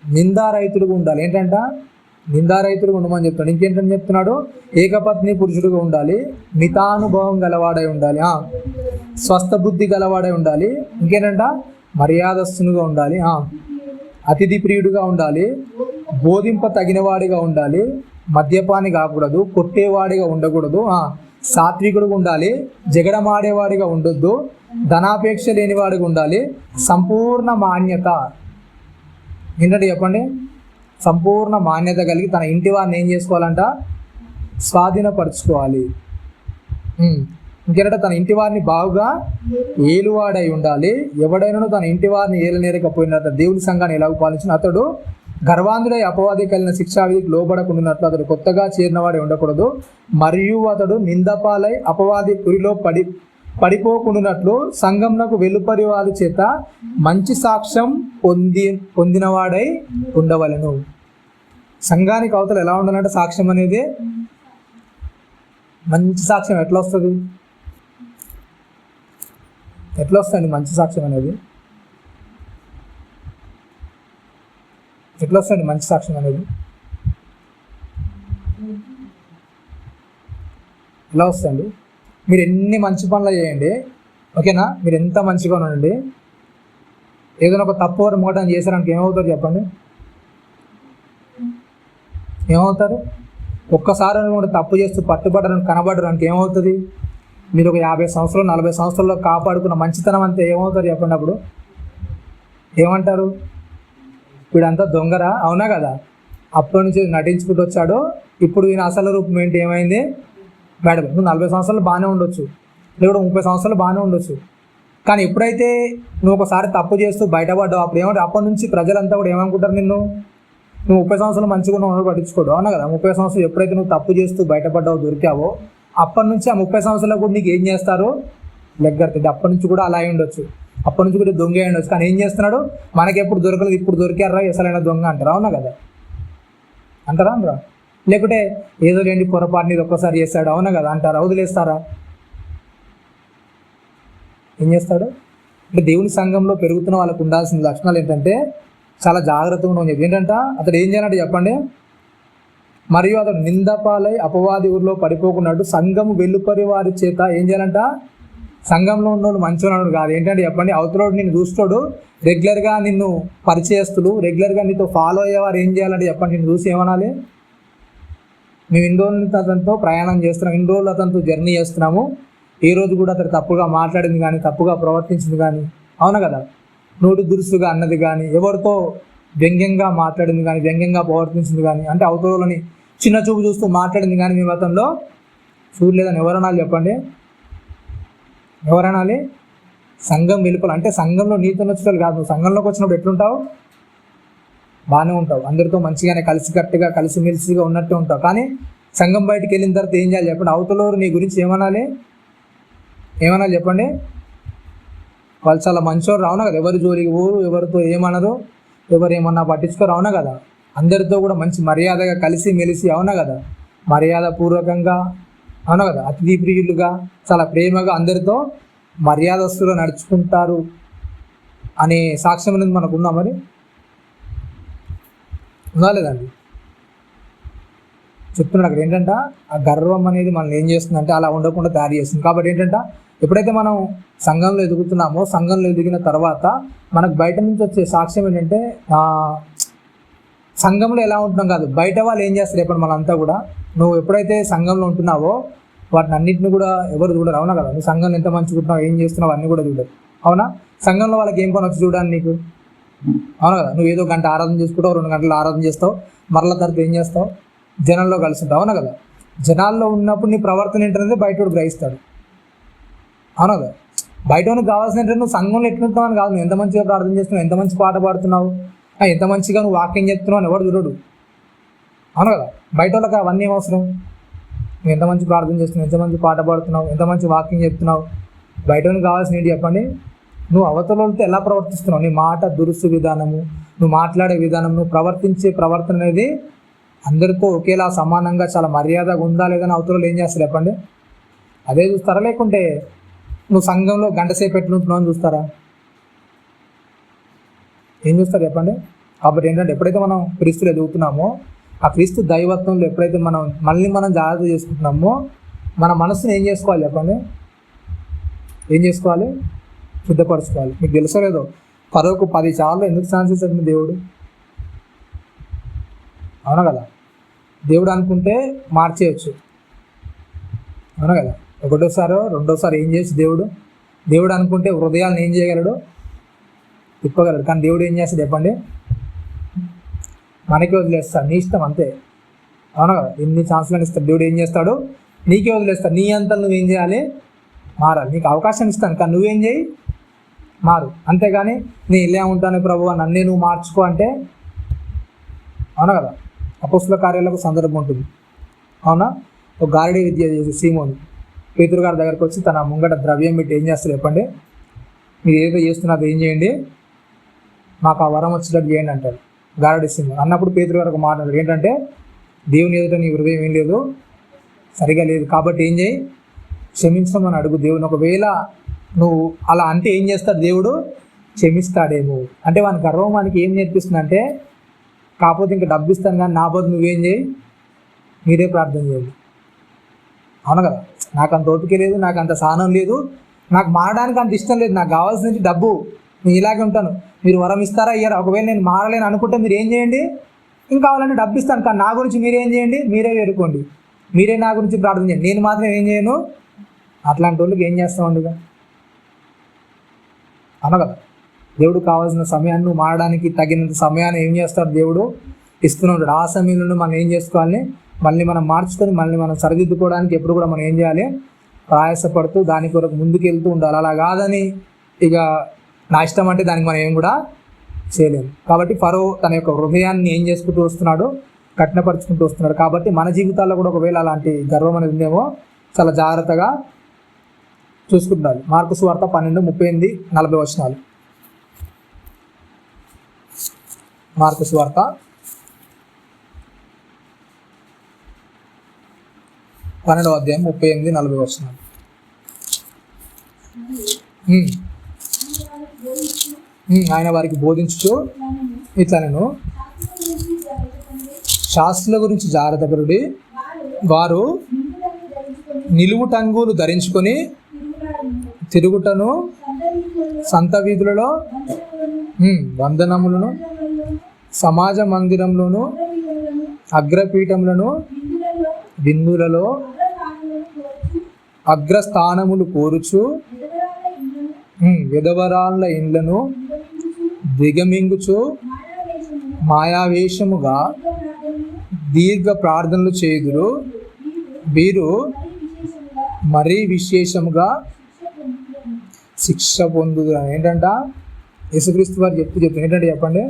నిందారహితుడుగా ఉండాలి. ఏంటంట? నిందారహితుడుగా ఉండమని చెప్తున్నాడు. ఇంకేంటని చెప్తున్నాడు? ఏకపత్ని పురుషుడుగా ఉండాలి, మితానుభవం గలవాడై ఉండాలి, స్వస్థ బుద్ధి గలవాడై ఉండాలి. ఇంకేంటంట? మర్యాదస్తునిగా ఉండాలి, అతిథి ప్రియుడిగా ఉండాలి, బోధింప తగినవాడిగా ఉండాలి, మద్యపాని కాకూడదు, కొట్టేవాడిగా ఉండకూడదు, సాత్వికుడిగా ఉండాలి, జగడమాడేవాడిగా ఉండొద్దు, ధనాపేక్ష లేనివాడిగా ఉండాలి, సంపూర్ణ మాన్యత. ఏంటంటే చెప్పండి? సంపూర్ణ మాన్యత కలిగి తన ఇంటి వారిని ఏం చేసుకోవాలంట? స్వాధీనపరచుకోవాలి. ఇంకేంటంటే తన ఇంటి వారిని బాగుగా ఏలువాడై ఉండాలి. ఎవడైనా తన ఇంటి వారిని ఏలనేరకపోయిన దేవుని సంఘాన్ని ఎలాగ పాలించిన అతడు గర్వాంధుడై అపవాది కలిగిన శిక్షావిధికి లోబడకుండానట్లు అతడు కొత్తగా చేరినవాడే ఉండకూడదు. మరియు అతడు నిందపాలై అపవాది పురిలో పడిపోకుండానట్లు సంఘంనకు వెలుపరి వారి చేత మంచి సాక్ష్యం పొందినవాడై ఉండవలెను. సంఘానికి అవతల ఎలా ఉండాలంటే సాక్ష్యం అనేది మంచి సాక్ష్యం ఎట్లా వస్తుంది? ఎట్లా వస్తుంది మంచి సాక్ష్యం అనేది? ఎట్లా వస్తుంది మంచి సాక్ష్యం అనేది? ఎలా వస్తుంది? మీరు ఎన్ని మంచి పనులు చేయండి, ఓకేనా? మీరు ఎంత మంచిగా ఉండండి, ఏదైనా ఒక తప్పు మోటం చేశారనుకో ఏమవుతారు చెప్పండి? ఏమవుతారు? ఒక్కసారి కూడా తప్పు చేస్తూ పట్టుబడ్డారని కనబడ్డారనుకో ఏమవుతుంది? మీరు ఒక 50 సంవత్సరాలు 40 సంవత్సరాల్లో కాపాడుకున్న మంచితనం అంతా ఏమవుతారు చెప్పండి? అప్పుడు ఏమంటారు? వీడంతా దొంగరా? అవునా కదా? అప్పటి నుంచి నటించుకుంటూ వచ్చాడు, ఇప్పుడు ఈయన అసలు రూపం ఏంటి ఏమైంది? మేడం నువ్వు 40 సంవత్సరాలు బాగానే ఉండొచ్చు, లేకపోతే 30 సంవత్సరాలు బాగానే ఉండొచ్చు, కానీ ఎప్పుడైతే నువ్వు ఒకసారి తప్పు చేస్తూ బయటపడ్డావు అప్పుడు ఏమంటే అప్పటి నుంచి ప్రజలంతా కూడా ఏమనుకుంటారు? నువ్వు 30 సంవత్సరాలు మంచిగా ఉన్నావు పట్టించుకోడు. అవునా కదా? 30 సంవత్సరాలు ఎప్పుడైతే నువ్వు తప్పు చేస్తూ బయటపడ్డావు, దొరికావో, అప్పటి నుంచి ఆ 30 సంవత్సరాలు కూడా నీకు ఏం చేస్తారు? లెగ్గడుతుంది. అప్పటి నుంచి కూడా అలా ఉండొచ్చు. అప్పటి నుంచి కూడా దొంగ ఉండొచ్చు, కానీ ఏం చేస్తున్నాడు? మనకెప్పుడు దొరకలేదు, ఇప్పుడు దొరికారా అసలైన దొంగ అంటారా? అవునా కదా? అంటారా అనరా? లేకుంటే ఏదో లేండి పొరపాటుని ఇది ఒక్కసారి చేస్తాడు, అవునా కదా అంటారా? వదిలేస్తారా? ఏం చేస్తాడు అంటే దేవుని సంఘంలో పెరుగుతున్న వాళ్ళకు ఉండాల్సిన లక్షణాలు ఏంటంటే చాలా జాగ్రత్తగా ఉండని చెప్పి ఏంటంట, అతడు ఏం చేయాలంటే చెప్పండి, మరియు అతడు నిందపాలై అపవాది ఊరిలో పడిపోకున్నట్టు సంఘము వెలుపరి వారి చేత ఏం చేయాలంట? సంఘంలో ఉన్నోడు మంచివాడు కాదు, ఏంటంటే చెప్పండి, అవతలోడు నిన్ను చూస్తాడు, రెగ్యులర్గా నిన్ను పరిచయస్తులు, రెగ్యులర్గా నీతో ఫాలో అయ్యేవారు ఏం చేయాలంటే చెప్పండి, నిన్ను చూసి ఏమనాలి? మేము ఇన్ని రోజులు అతనితో ప్రయాణం చేస్తున్నాం, ఇన్ని రోజులు అతనితో జర్నీ చేస్తున్నాము, ఈ రోజు కూడా అతడు తప్పుగా మాట్లాడింది కానీ, తప్పుగా ప్రవర్తించింది కానీ, అవునా కదా, నోటి దురుసుగా అన్నది కానీ, ఎవరితో వ్యంగ్యంగా మాట్లాడింది కానీ, వ్యంగ్యంగా ప్రవర్తించింది కానీ, అంటే అవతలని చిన్న చూపు చూస్తూ మాట్లాడింది కానీ మేము అతనిలో చూడలేదని ఎవరనాలి చెప్పండి? ఎవరనాలి? సంఘం వెలుపల, అంటే సంఘంలో నీతో నచ్చుతారు కాదు, నువ్వు సంఘంలోకి వచ్చినప్పుడు ఎట్లుంటావు? బాగానే ఉంటావు, అందరితో మంచిగానే కలిసికట్టుగా కలిసిమెలిసిగా ఉన్నట్టు ఉంటావు, కానీ సంఘం బయటికి వెళ్ళిన తర్వాత ఏం చేయాలి చెప్పండి? అవతలోరు నీ గురించి ఏమనాలి? ఏమనాలి చెప్పండి? వాళ్ళు చాలా మంచివారు, అవునా కదా, ఎవరి జోలికి ఊరు, ఎవరితో ఏమనరు, ఎవరు ఏమన్నా పట్టించుకోరు, అవునా కదా, అందరితో కూడా మంచి మర్యాదగా కలిసి మెలిసి, అవునా కదా, మర్యాద పూర్వకంగా, అవునా కదా, అతిథి ప్రియులుగా చాలా ప్రేమగా అందరితో మర్యాదస్తులు నడుచుకుంటారు అనే సాక్ష్యం అనేది మనకు ఉందా? మరి ఉందా లేదండి? చెప్తున్నాడు అక్కడ ఏంటంటే ఆ గర్వం అనేది మనల్ని ఏం చేస్తుందంటే అలా ఉండకుండా తయారు చేస్తుంది. కాబట్టి ఏంటంటే ఎప్పుడైతే మనం సంఘంలో ఎదుగుతున్నామో, సంఘంలో ఎదిగిన తర్వాత మనకు బయట నుంచి వచ్చే సాక్ష్యం ఏంటంటే సంఘంలో ఎలా ఉంటున్నాం కాదు, బయట వాళ్ళు ఏం చేస్తారు చెప్పండి. మనంతా కూడా నువ్వు ఎప్పుడైతే సంఘంలో ఉంటున్నావో వాటిని అన్నింటిని కూడా ఎవరు చూడరు, అవునా కదా. నువ్వు సంఘంలో ఎంత మంచిగా ఉంటున్నావు, ఏం చేస్తున్నావు అన్నీ కూడా చూడరు, అవునా. సంఘంలో వాళ్ళకి ఏం పని వచ్చి చూడడానికి నీకు, అవునా కదా. నువ్వు ఏదో గంట ఆరాధన చేసుకుంటావు, 2 గంటలు ఆరాధన చేస్తావు, మరల తర్వాత ఏం చేస్తావు, జనంలో కలిసి ఉంటావు, అవునా కదా. జనాల్లో ఉన్నప్పుడు నీ ప్రవర్తన ఏంటనేది బయటోడు గ్రహిస్తాడు, అవునా కదా. బయటోనికి కావాల్సిన ఏంటంటే నువ్వు సంఘంలో ఎట్లుంటున్నావు అని కాదు, నువ్వు ఎంత మంచిగా ప్రార్థన చేస్తున్నావు, ఎంత మంచి పాట పాడుతున్నావు, ఎంత మంచిగా నువ్వు వాక్యం చెప్తున్నావు అని ఎవడు చూడడు, అవునా కదా. బయట వాళ్ళకి అవన్నీ ఏం అవసరం, నువ్వు ఎంత మంచి ప్రార్థన చేస్తున్నావు, ఎంత మంచి పాట పాడుతున్నావు, ఎంత మంచి వాక్యం చెప్తున్నావు, బయటోనికి కావాల్సిన ఏంటి చెప్పండి, నువ్వు అవతలతో ఎలా ప్రవర్తిస్తున్నావు, నీ మాట దురుసు విధానము, నువ్వు మాట్లాడే విధానం, నువ్వు ప్రవర్తించే ప్రవర్తన అనేది అందరితో ఒకేలా సమానంగా చాలా మర్యాదగా ఉందా లేదని అవతలలో ఏం చేస్తారు చెప్పండి, అదే చూస్తారా. లేకుంటే నువ్వు సంఘంలో గంట సేపు ఎట్లుంటున్నావు అని చూస్తారా, ఏం చూస్తారు చెప్పండి. కాబట్టి ఏంటంటే ఎప్పుడైతే మనం క్రీస్తులు ఎదుగుతున్నామో, ఆ క్రీస్తు దైవత్వంలో ఎప్పుడైతే మనం జాగ్రత్త చేసుకుంటున్నామో, మన మనసుని ఏం చేసుకోవాలి చెప్పండి, ఏం చేసుకోవాలి, శుద్ధపరచుకోవాలి. మీకు తెలుసో లేదో, ఫరోకు 10 సార్లు ఎందుకు ఛాన్సెస్ ఇచ్చింది దేవుడు, అవునా కదా. దేవుడు అనుకుంటే మార్చేయచ్చు, అవునా కదా. ఒకటోసారో రెండోసారి ఏం చేయొచ్చు దేవుడు అనుకుంటే హృదయాలను ఏం చేయగలడు, తిప్పగలడు. కానీ దేవుడు ఏం చేస్తాడు చెప్పండి, మనకే వదిలేస్తాడు, నీ ఇష్టం అంతే, అవునా కదా. ఎన్ని ఛాన్సులను ఇస్తాడు దేవుడు, ఏం చేస్తాడు, నీకే వదిలేస్తాడు. నీ అంతా నువ్వేం చేయాలి, మారాలి. నీకు అవకాశం ఇస్తాను, కానీ నువ్వేం చేయి, మారు. అంతేగాని నేను ఇలా ఉంటాను ప్రభువా, నన్నే నువ్వు మార్చుకో అంటే, అవునా కదా. అపోస్తుల కార్యాలకు సందర్భం ఉంటుంది, అవునా. ఒక గారడీ విద్య చేసి సీమోను పేతురు గారి దగ్గరకు వచ్చి తన ముంగట ద్రవ్యం పెట్టి ఏం చేస్తారు చెప్పండి, మీరు ఏదో చేస్తున్నారు ఏం చేయండి, మాకు ఆ వరం వచ్చేటట్టు చేయండి అంటారు గారడీ సీమోను. అన్నప్పుడు పేతురు గారు ఒక మాట అన్నాడు, ఏంటంటే దేవుని ఎదుట నీ హృదయం ఏం లేదు, సరిగా లేదు, కాబట్టి ఏం చేయి, క్షమించమని అడుగు దేవుని. ఒకవేళ నువ్వు అలా అంటే ఏం చేస్తాడు దేవుడు, క్షమిస్తాడేమో. అంటే వాని గర్వం వానికి ఏం నేర్పిస్తుందంటే, కాకపోతే ఇంకా డబ్బు ఇస్తాను కానీ నా బదులు నువ్వేం చేయి, మీరే ప్రార్థన చేయండి, అవును కదా. నాకు అంత ఓపిక లేదు, నాకు అంత సహనం లేదు, నాకు మారడానికి అంత ఇష్టం లేదు, నాకు కావాల్సింది డబ్బు, నేను ఇలాగే ఉంటాను, మీరు వరం ఇస్తారా ఇయ్యారా. ఒకవేళ నేను మారలేను అనుకుంటే మీరు ఏం చేయండి, ఇంకా కావాలంటే డబ్బు ఇస్తాను, కానీ నా గురించి మీరేం చేయండి, మీరే వేడుకోండి, మీరే నా గురించి ప్రార్థన చేయండి, నేను మాత్రం ఏం చేయను. అట్లాంటి వాళ్ళకి ఏం చేస్తామండిగా, అవును కదా. దేవుడు కావాల్సిన సమయాన్ని నువ్వు మారడానికి తగినంత సమయాన్ని ఏం చేస్తాడు దేవుడు, ఇస్తున్నాడు. ఆ సమయంలో మనం ఏం చేసుకోవాలి, మళ్ళీ మనం మార్చుకొని మళ్ళీ మనం సరిదిద్దుకోవడానికి ఎప్పుడు కూడా మనం ఏం చేయాలి, ప్రయాసపడుతూ దాని కొరకు ముందుకు వెళ్తూ ఉండాలి. అలా కాదని ఇక నా ఇష్టం అంటే దానికి మనం ఏం కూడా చేయలేము. కాబట్టి ఫరో తన యొక్క హృదయాన్ని ఏం చేసుకుంటూ వస్తున్నాడు, కఠినపరుచుకుంటూ వస్తున్నాడు. కాబట్టి మన జీవితాల్లో కూడా ఒకవేళ అలాంటి గర్వం అనేది ఉందేమో చాలా జాగ్రత్తగా చూసుకుంటారు. మార్కు సువార్త 12:38-40 మార్కు సువార్త 12:38-40. ఆయన వారికి బోధించుచు ఇట్లా నేను శాస్త్రుల గురించి జాగ్రత్త పరుడి, వారు నిలువుటంగులు ధరించుకొని తిరుగుటను, సంత వీధులలో వందనములను, సమాజ మందిరంలోను, అగ్రపీఠములను, బిందులలో అగ్రస్థానములు కోరుచు, విధవరాళ్ళ ఇండ్లను దిగమింగుచు, మాయావేషముగా దీర్ఘ ప్రార్థనలు చేయుదురు. వీరు మరీ విశేషముగా శిక్ష పొందుదురు. ఏంటంట యేసుక్రీస్తు వారు చెప్తుంది ఏంటంటే చెప్పండి,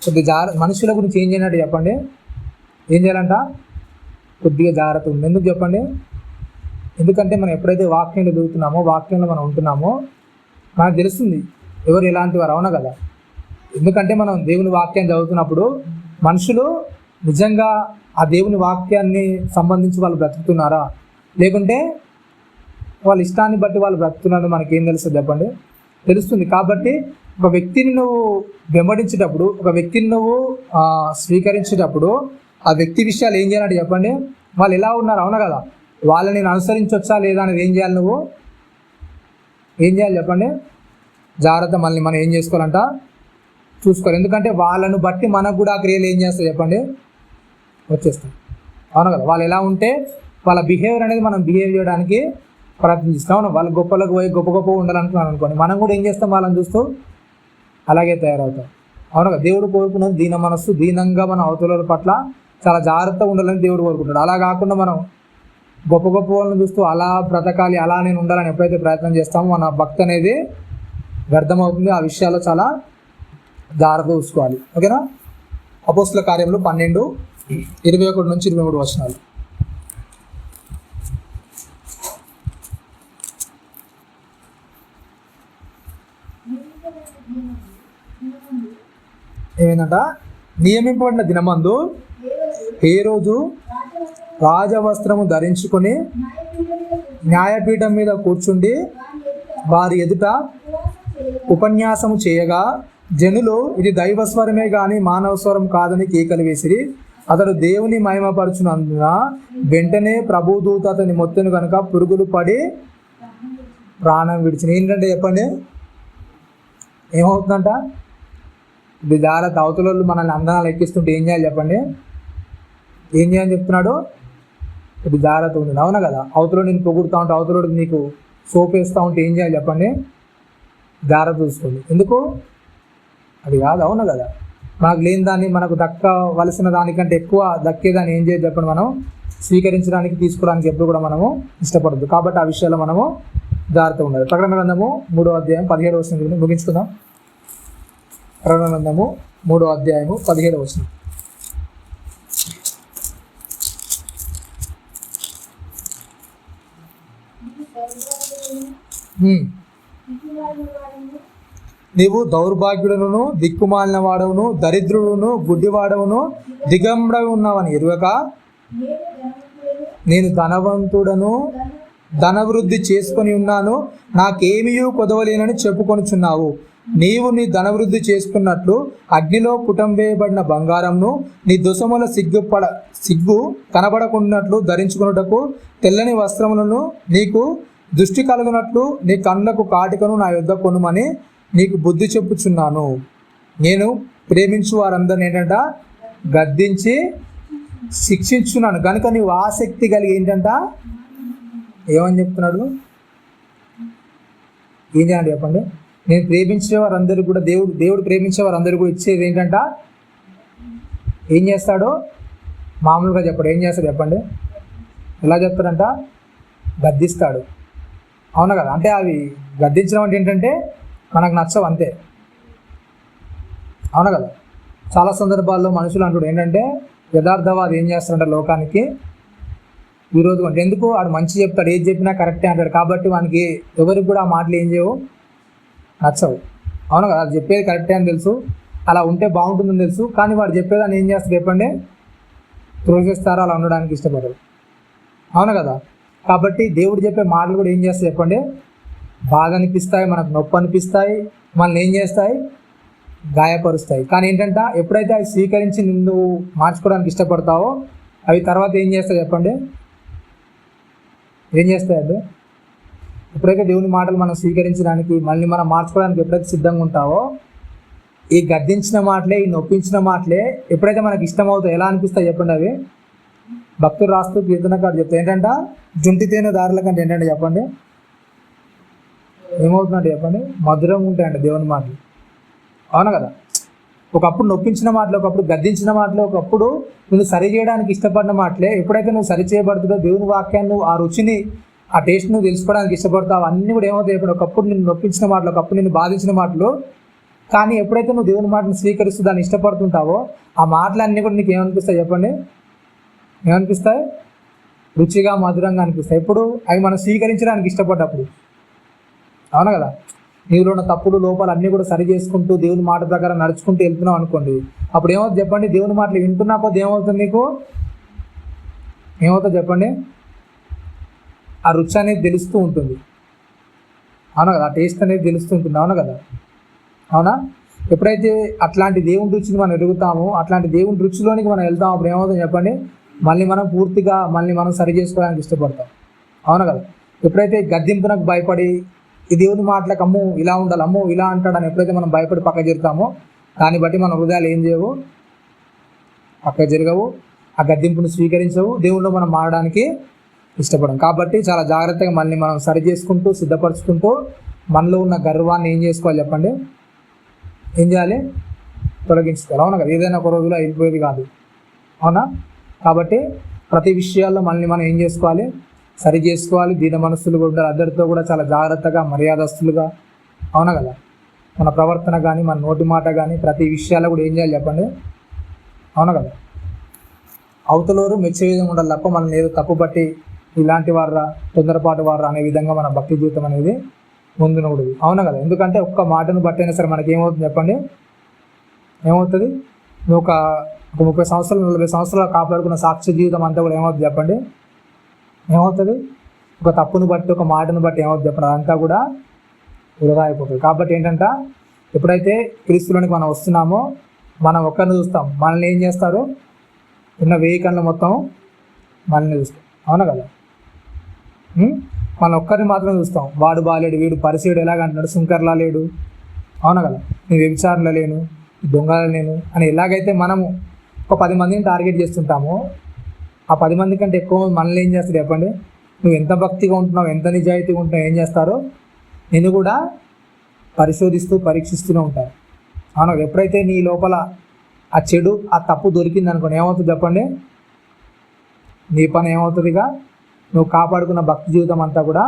కొద్దిగా మనుషుల గురించి ఏం చేయాలంటే చెప్పండి, ఏం చేయాలంట, కొద్దిగా జాగ్రత్త ఉంది. ఎందుకు చెప్పండి? ఎందుకంటే మనం ఎప్పుడైతే వాక్యంలో చదువుతున్నామో, వాక్యంలో మనం ఉంటున్నామో మనకు తెలుస్తుంది ఎవరు ఎలాంటి వారు. అవునా కదా? ఎందుకంటే మనం దేవుని వాక్యాన్ని చదువుతున్నప్పుడు మనుషులు నిజంగా ఆ దేవుని వాక్యాన్ని సంబంధించి వాళ్ళు బ్రతుకుతున్నారా, లేకుంటే వాళ్ళ ఇష్టాన్ని బట్టి వాళ్ళు బ్రతుకుతున్నారో మనకేం తెలుస్తుంది చెప్పండి? తెలుస్తుంది. కాబట్టి ఒక వ్యక్తిని నువ్వు వెంబడించేటప్పుడు, ఒక వ్యక్తిని నువ్వు స్వీకరించేటప్పుడు ఆ వ్యక్తి విషయాలు ఏం చేయాలంటే చెప్పండి, వాళ్ళు ఎలా ఉన్నారు. అవునా కదా? వాళ్ళని నేను అనుసరించవచ్చా లేదా అనేది ఏం చేయాలి, నువ్వు ఏం చేయాలి చెప్పండి? జాగ్రత్త మళ్ళీ మనం ఏం చేసుకోవాలంట, చూసుకోవాలి. ఎందుకంటే వాళ్ళను బట్టి మనకు కూడా ఆ క్రియలు ఏం చేస్తాయి చెప్పండి, వచ్చేస్తాయి. అవును కదా? వాళ్ళు ఎలా ఉంటే వాళ్ళ బిహేవియర్ అనేది మనం బిహేవ్ చేయడానికి ప్రయత్నిస్తాం. అవును, వాళ్ళు గొప్పలకు పోయి గొప్ప ఉండాలనుకున్నాను అనుకోండి, మనం కూడా ఏం చేస్తాం, వాళ్ళని చూస్తూ అలాగే తయారవుతాం. అవును కదా? దేవుడు కోరుకున్నది దీన మనస్సు, దీనంగా మన అవతల పట్ల చాలా జాగ్రత్తగా ఉండాలని దేవుడు కోరుకుంటాడు. అలా కాకుండా మనం గొప్ప వాళ్ళని చూస్తూ అలా బ్రతకాలి, అలా నేను ఉండాలని ఎప్పుడైతే ప్రయత్నం చేస్తామో మన భక్తి అనేది వ్యర్థమవుతుంది. ఆ విషయాల్లో చాలా జాగ్రత్త చూసుకోవాలి. ఓకేనా? అపోస్తుల కార్యములు 12:21-23 ఏమైందంట, నియమింపబడిన దినమందు హేరోదు రాజవస్త్రము ధరించుకొని న్యాయపీఠం మీద కూర్చుండి వారి ఎదుట ఉపన్యాసము చేయగా జనులు ఇది దైవస్వరమే కానీ మానవ స్వరం కాదని కేకలు వేసిరి. అతడు దేవుని మహిమపరచునందున వెంటనే ప్రభుదూత అతని మొత్తను కనుక పురుగులు పడి ప్రాణం విడిచిన. ఏంటంటే చెప్పండి, ఏమవుతుందంట, ఇది జాగ్రత్త. అవతల మనల్ని అందనాలు ఎక్కిస్తుంటే ఏం చేయాలి చెప్పండి, ఏం చేయాలని చెప్తున్నాడు, ఇది జాగ్రత్త ఉంటుంది. అవునా కదా? అవతల నేను పొగుడుతూ ఉంటే, అవతల నీకు సోప్ వేస్తూ ఉంటే ఏం చేయాలి చెప్పండి, జాగ్రత్త చూసుకోండి. ఎందుకు? అది కాదు. అవునా కదా? మనకు లేని దాన్ని, మనకు దక్కవలసిన దానికంటే ఎక్కువ దక్కేదాన్ని ఏం చేయాలి చెప్పండి, మనం స్వీకరించడానికి, తీసుకోవడానికి ఎప్పుడు కూడా మనము ఇష్టపడద్దు. కాబట్టి ఆ విషయాల్లో మనము జాగ్రత్తగా ఉండాలి. ప్రకటన గ్రంథము 3:17 ముగించుకుందాం. ప్రకటన గ్రంథము 3:17. నీవు దౌర్భాగ్యుడును, దిక్కుమాలిన వాడవును, దరిద్రుడును, గుడ్డివాడవును, దిగంబరై ఉన్నావని ఎరుగక నేను ధనవంతుడను, ధనవృద్ధి చేసుకొని ఉన్నాను, నాకేమీయూ కొదవలేనని చెప్పుకొనుచున్నావు. నీవు నీ ధనవృద్ధి చేసుకున్నట్లు అగ్నిలో పుటం వేయబడిన బంగారంను నీ దుసముల సిగ్గు కనబడకున్నట్లు ధరించుకున్నటకు తెల్లని వస్త్రములను, నీకు దృష్టి కలుగునట్లు నీ కళ్ళకు కాటికను నా యొద్ద కొనుమని నీకు బుద్ధి చెప్పుచున్నాను. నేను ప్రేమించు వారందరిని ఏంటంట గద్దించి శిక్షించున్నాను కనుక నీవు ఆసక్తి కలిగి ఏంటంట, ఏమని చెప్తున్నాడు, ఏం చేయాలంటే చెప్పండి, నేను ప్రేమించే వారందరూ కూడా దేవుడు ప్రేమించే వారందరూ కూడా ఇచ్చేది ఏంటంట, ఏం చేస్తాడో మామూలుగా చెప్పాడు. ఏం చేస్తాడు చెప్పండి, ఎలా చెప్తాడంట, గద్దిస్తాడు. అవునా కదా? అంటే అవి గద్దించడం అంటే ఏంటంటే మనకు నచ్చవు అంతే. అవునా కదా? చాలా సందర్భాల్లో మనుషులు అంటాడు ఏంటంటే, యథార్థవాది ఏం చేస్తాడంటే లోకానికి ఈరోజు కొంటే ఎందుకు వాడు మంచి చెప్తాడు, ఏది చెప్పినా కరెక్టే అంటాడు కాబట్టి వానికి ఎవరికి కూడా ఆ మాటలు ఏం చేయవు, నచ్చవు. అవును కదా, అది చెప్పేది కరెక్టే అని తెలుసు, అలా ఉంటే బాగుంటుందని తెలుసు, కానీ వాడు చెప్పేదాన్ని ఏం చేస్తారు చెప్పండి, త్రోసేస్తారు, అలా ఉండడానికి ఇష్టపడరు. అవును కదా, కాబట్టి దేవుడు చెప్పే మాటలు కూడా ఏం చేస్తాయి చెప్పండి, బాధ అనిపిస్తాయి, మనకు నొప్పి అనిపిస్తాయి, మనల్ని ఏం చేస్తాయి, గాయపరుస్తాయి. కానీ ఏంటంటే ఎప్పుడైతే అవి స్వీకరించి నిన్ను మార్చుకోవడానికి ఇష్టపడతావో అవి తర్వాత ఏం చేస్తాయి చెప్పండి, ఏం చేస్తాయండి, ఎప్పుడైతే దేవుని మాటలు మనం స్వీకరించడానికి మళ్ళీ మనం మార్చుకోవడానికి ఎప్పుడైతే సిద్ధంగా ఉంటావో ఈ గద్దించిన మాటలే, ఈ నొప్పించిన మాటలే ఎప్పుడైతే మనకి ఇష్టం అవుతాయో ఎలా అనిపిస్తాయి చెప్పండి. అవి భక్తులు రాస్తూ కీర్తనకారు చెప్తాయి ఏంటంటే జుంటి తేనె దారుల కంటే ఏంటంటే చెప్పండి ఏమవుతుందంటే చెప్పండి, మధురంగా ఉంటాయండి దేవుని మాటలు. అవును కదా, ఒకప్పుడు నొప్పించిన మాటలు, ఒకప్పుడు గద్దించిన మాటలు, ఒకప్పుడు నువ్వు సరి చేయడానికి ఇష్టపడిన మాటలే ఎప్పుడైతే నువ్వు సరి చేయబడుతుందో దేవుని వాక్యాన్ని నువ్వు ఆ రుచిని, ఆ టేస్ట్ నువ్వు తెలుసుకోవడానికి ఇష్టపడతావు, అన్నీ కూడా ఏమవుతాయి చెప్పండి, ఒకప్పుడు నిన్ను నొప్పించిన మాటలు, ఒకప్పుడు నిన్ను బాధించిన మాటలు, కానీ ఎప్పుడైతే నువ్వు దేవుని మాటను స్వీకరిస్తూ దాన్ని ఇష్టపడుతుంటావో ఆ మాటలన్నీ కూడా నీకు ఏమనిపిస్తాయి చెప్పండి, ఏమనిపిస్తాయి, రుచిగా మధురంగా అనిపిస్తాయి. ఎప్పుడు అవి మనం స్వీకరించడానికి ఇష్టపడ్డప్పుడు. అవును కదా, నీలో ఉన్న తప్పులు లోపాలు అన్నీ కూడా సరి చేసుకుంటూ దేవుని మాట ప్రకారం నడుచుకుంటూ వెళ్తున్నావు అనుకోండి, అప్పుడు ఏమవుతుంది చెప్పండి, దేవుని మాటలు వింటున్నా కొద్ది ఏమవుతుంది నీకు, ఏమవుతుంది చెప్పండి, ఆ రుచి అనేది తెలుస్తూ ఉంటుంది. అవును కదా, ఆ టేస్ట్ అనేది తెలుస్తూ ఉంటుంది. అవును కదా, అవునా, ఎప్పుడైతే అట్లాంటి దేవుని రుచిని మనం ఎరుగుతామో, అట్లాంటి దేవుని రుచిలోనికి మనం వెళ్తాం, అప్పుడు ఏమవుతుంది చెప్పండి, మళ్ళీ మనం పూర్తిగా మళ్ళీ మనం సరి చేసుకోవడానికి ఇష్టపడతాం. అవును కదా, ఎప్పుడైతే గద్దింపునకు భయపడి ఈ దేవుని మాటలకు అమ్మో ఇలా ఉండాలి, అమ్మో ఇలా అంటాడని ఎప్పుడైతే మనం భయపడి పక్క జరుగుతామో దాన్ని బట్టి మన హృదయాలు ఏం చేయవు, పక్క జరగవు, ఆ గద్దింపును స్వీకరించవు, దేవుళ్ళు మనం మారడానికి ఇష్టపడం. కాబట్టి చాలా జాగ్రత్తగా మళ్ళీ మనం సరి చేసుకుంటూ సిద్ధపరచుకుంటూ మనలో ఉన్న గర్వాన్ని ఏం చేసుకోవాలి చెప్పండి, ఏం చేయాలి, తొలగించుకోవాలి. అవునా కదా, ఏదైనా ఒక రోజులో అయిపోయేది కాదు. అవునా, కాబట్టి ప్రతి విషయాల్లో మనల్ని మనం ఏం చేసుకోవాలి, సరి చేసుకోవాలి. దీన మనస్సులుగా ఉండాలి, అందరితో కూడా చాలా జాగ్రత్తగా మర్యాదస్తులుగా. అవునా కదా, మన ప్రవర్తన కానీ మన నోటి మాట కానీ ప్రతి విషయాల్లో కూడా ఏం చేయాలి చెప్పండి. అవునా కదా, అవతలోరు మెచ్చే విధంగా ఉండాలి తప్ప మనల్ని ఏదో తప్పు పట్టి ఇలాంటి వారా, తొందరపాటు వారా అనే విధంగా మన భక్తి జీవితం అనేది ముందునకూడదు. అవునా కదా, ఎందుకంటే ఒక్క మాటను బట్టి అయినా సరే మనకి ఏమవుతుంది చెప్పండి, ఏమవుతుంది, నువ్వు ఒక 30 సంవత్సరాలు 40 సంవత్సరాలు కాపాడుకున్న సాక్ష్య జీవితం అంతా కూడా ఏమవుతుంది చెప్పండి, ఏమవుతుంది, ఒక తప్పును బట్టి ఒక మాటను బట్టి ఏమవుతుంది చెప్పండి, అదంతా కూడా వృధా అయిపోతుంది. కాబట్టి ఏంటంటే ఎప్పుడైతే క్రీస్తులోనికి మనం వస్తున్నామో మనం ఒక్కరిని చూస్తాం, మనల్ని ఏం చేస్తారు, ఉన్న 1000 కళ్ళు మొత్తం మనల్ని చూస్తాం. అవునా కదా, మన ఒక్కరిని మాత్రం చూస్తాం, వాడు బాలేడు, వీడు పరిచయుడు ఎలాగంటున్నాడు, సుంకర్లా లేడు. అవునా కదా, నేను వ్యభిచారంలో లేను, దొంగలో లేను అని ఎలాగైతే మనము ఒక 10 మందిని టార్గెట్ చేస్తుంటామో ఆ 10 మంది కంటే ఎక్కువ మనల్ని ఏం చేస్తారు చెప్పండి, నువ్వు ఎంత భక్తిగా ఉంటున్నావు, ఎంత నిజాయితీగా ఉంటున్నావు, ఏం చేస్తారు, నేను కూడా పరిశోధిస్తూ పరీక్షిస్తూనే ఉంటారు. అవునా, ఎప్పుడైతే నీ లోపల ఆ చెడు ఆ తప్పు దొరికింది అనుకోండి ఏమవుతుంది చెప్పండి, నీ పని ఏమవుతుందిగా, నువ్వు కాపాడుకున్న భక్తి జీవితం అంతా కూడా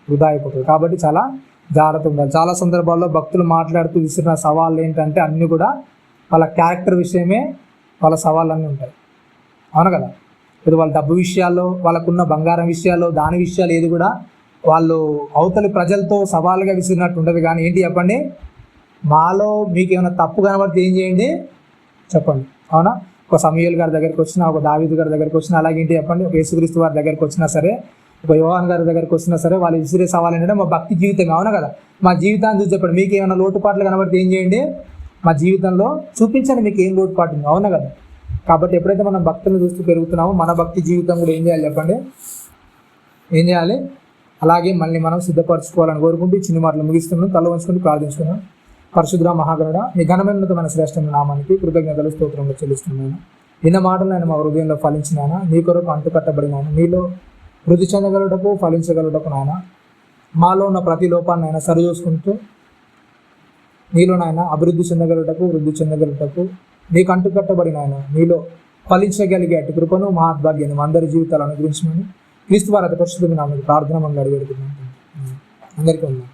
వృధా అయిపోతుంది. కాబట్టి చాలా జాగ్రత్త ఉండాలి. చాలా సందర్భాల్లో భక్తులు మాట్లాడుతూ విసిరిన సవాళ్ళు ఏంటంటే అన్నీ కూడా వాళ్ళ క్యారెక్టర్ విషయమే వాళ్ళ సవాళ్ళన్నీ ఉంటాయి. అవును కదా, ఇప్పుడు వాళ్ళ డబ్బు విషయాల్లో, వాళ్ళకున్న బంగారం విషయాల్లో, దాని విషయాలు ఏది కూడా వాళ్ళు అవతలి ప్రజలతో సవాలుగా విసిరినట్టు ఉండదు. కానీ ఏంటి చెప్పండి, మాలో మీకు ఏమైనా తప్పు కనబడితే ఏం చేయండి చెప్పండి. అవునా, ఒక సమూయేలు గారి దగ్గరికి వచ్చినా, ఒక దావీదు గారి దగ్గరికి వచ్చినా, అలాగే ఏంటి చెప్పండి, ఒక యేసుక్రీస్తు వారి దగ్గరికి వచ్చినా సరే, ఒక యోహాన్ గారి దగ్గరికి వచ్చినా సరే, వాళ్ళు విసిరే సవాల్ ఏంటంటే మా భక్తి జీవితం. అవునా కదా, మా జీవితాన్ని చూసి చెప్పండి, మీకు ఏమైనా లోటుపాట్లు కనబడితే ఏం చేయండి, మా జీవితంలో చూపించండి మీకు ఏం లోటుపాటు ఉంది. అవునా కదా, కాబట్టి ఎప్పుడైతే మనం భక్తులను చూస్తూ పెరుగుతున్నామో మన భక్తి జీవితం కూడా ఏం చేయాలి చెప్పండి, ఏం చేయాలి, అలాగే మళ్ళీ మనం సిద్ధపరచుకోవాలని కోరుకుంటూ చిన్న మాటలు ముగిస్తున్నాం. తల వంచుకుంటూ ప్రార్థించుకున్నాం. పరిశుద్ధ మహాగణుడ, మీ ఘనమైనతమైన శ్రేష్టమైన నామానికి కృతజ్ఞతలు స్తోత్రంలో చెల్లిస్తున్నాను. విన్న మాటలు నేను మా హృదయంలో ఫలించినానా, నీ కొరకు అంటుకట్టబడినాను, నీలో వృద్ధి చెందగలుగుటకు ఫలించగలుగుటకు నాయన, మాలో ఉన్న ప్రతి లోపాన్ని ఆయన సరి చూసుకుంటూ నీలో నాయన అభివృద్ధి చెందగలుగుటకు వృద్ధి చెందగలుగుటకు నీకు అంటుకట్టబడిన ఆయన నీలో ఫలించగలిగే అటు కృపను మహాద్భాగ్యాన్ని అందరి జీవితాలు అనుగ్రహించమని క్రీస్తు వారి అతి పరిశుద్ధమైన నామమున ప్రార్థన మనం అడిగి పెడుతున్నాం. అందరికీ ఉన్నాం.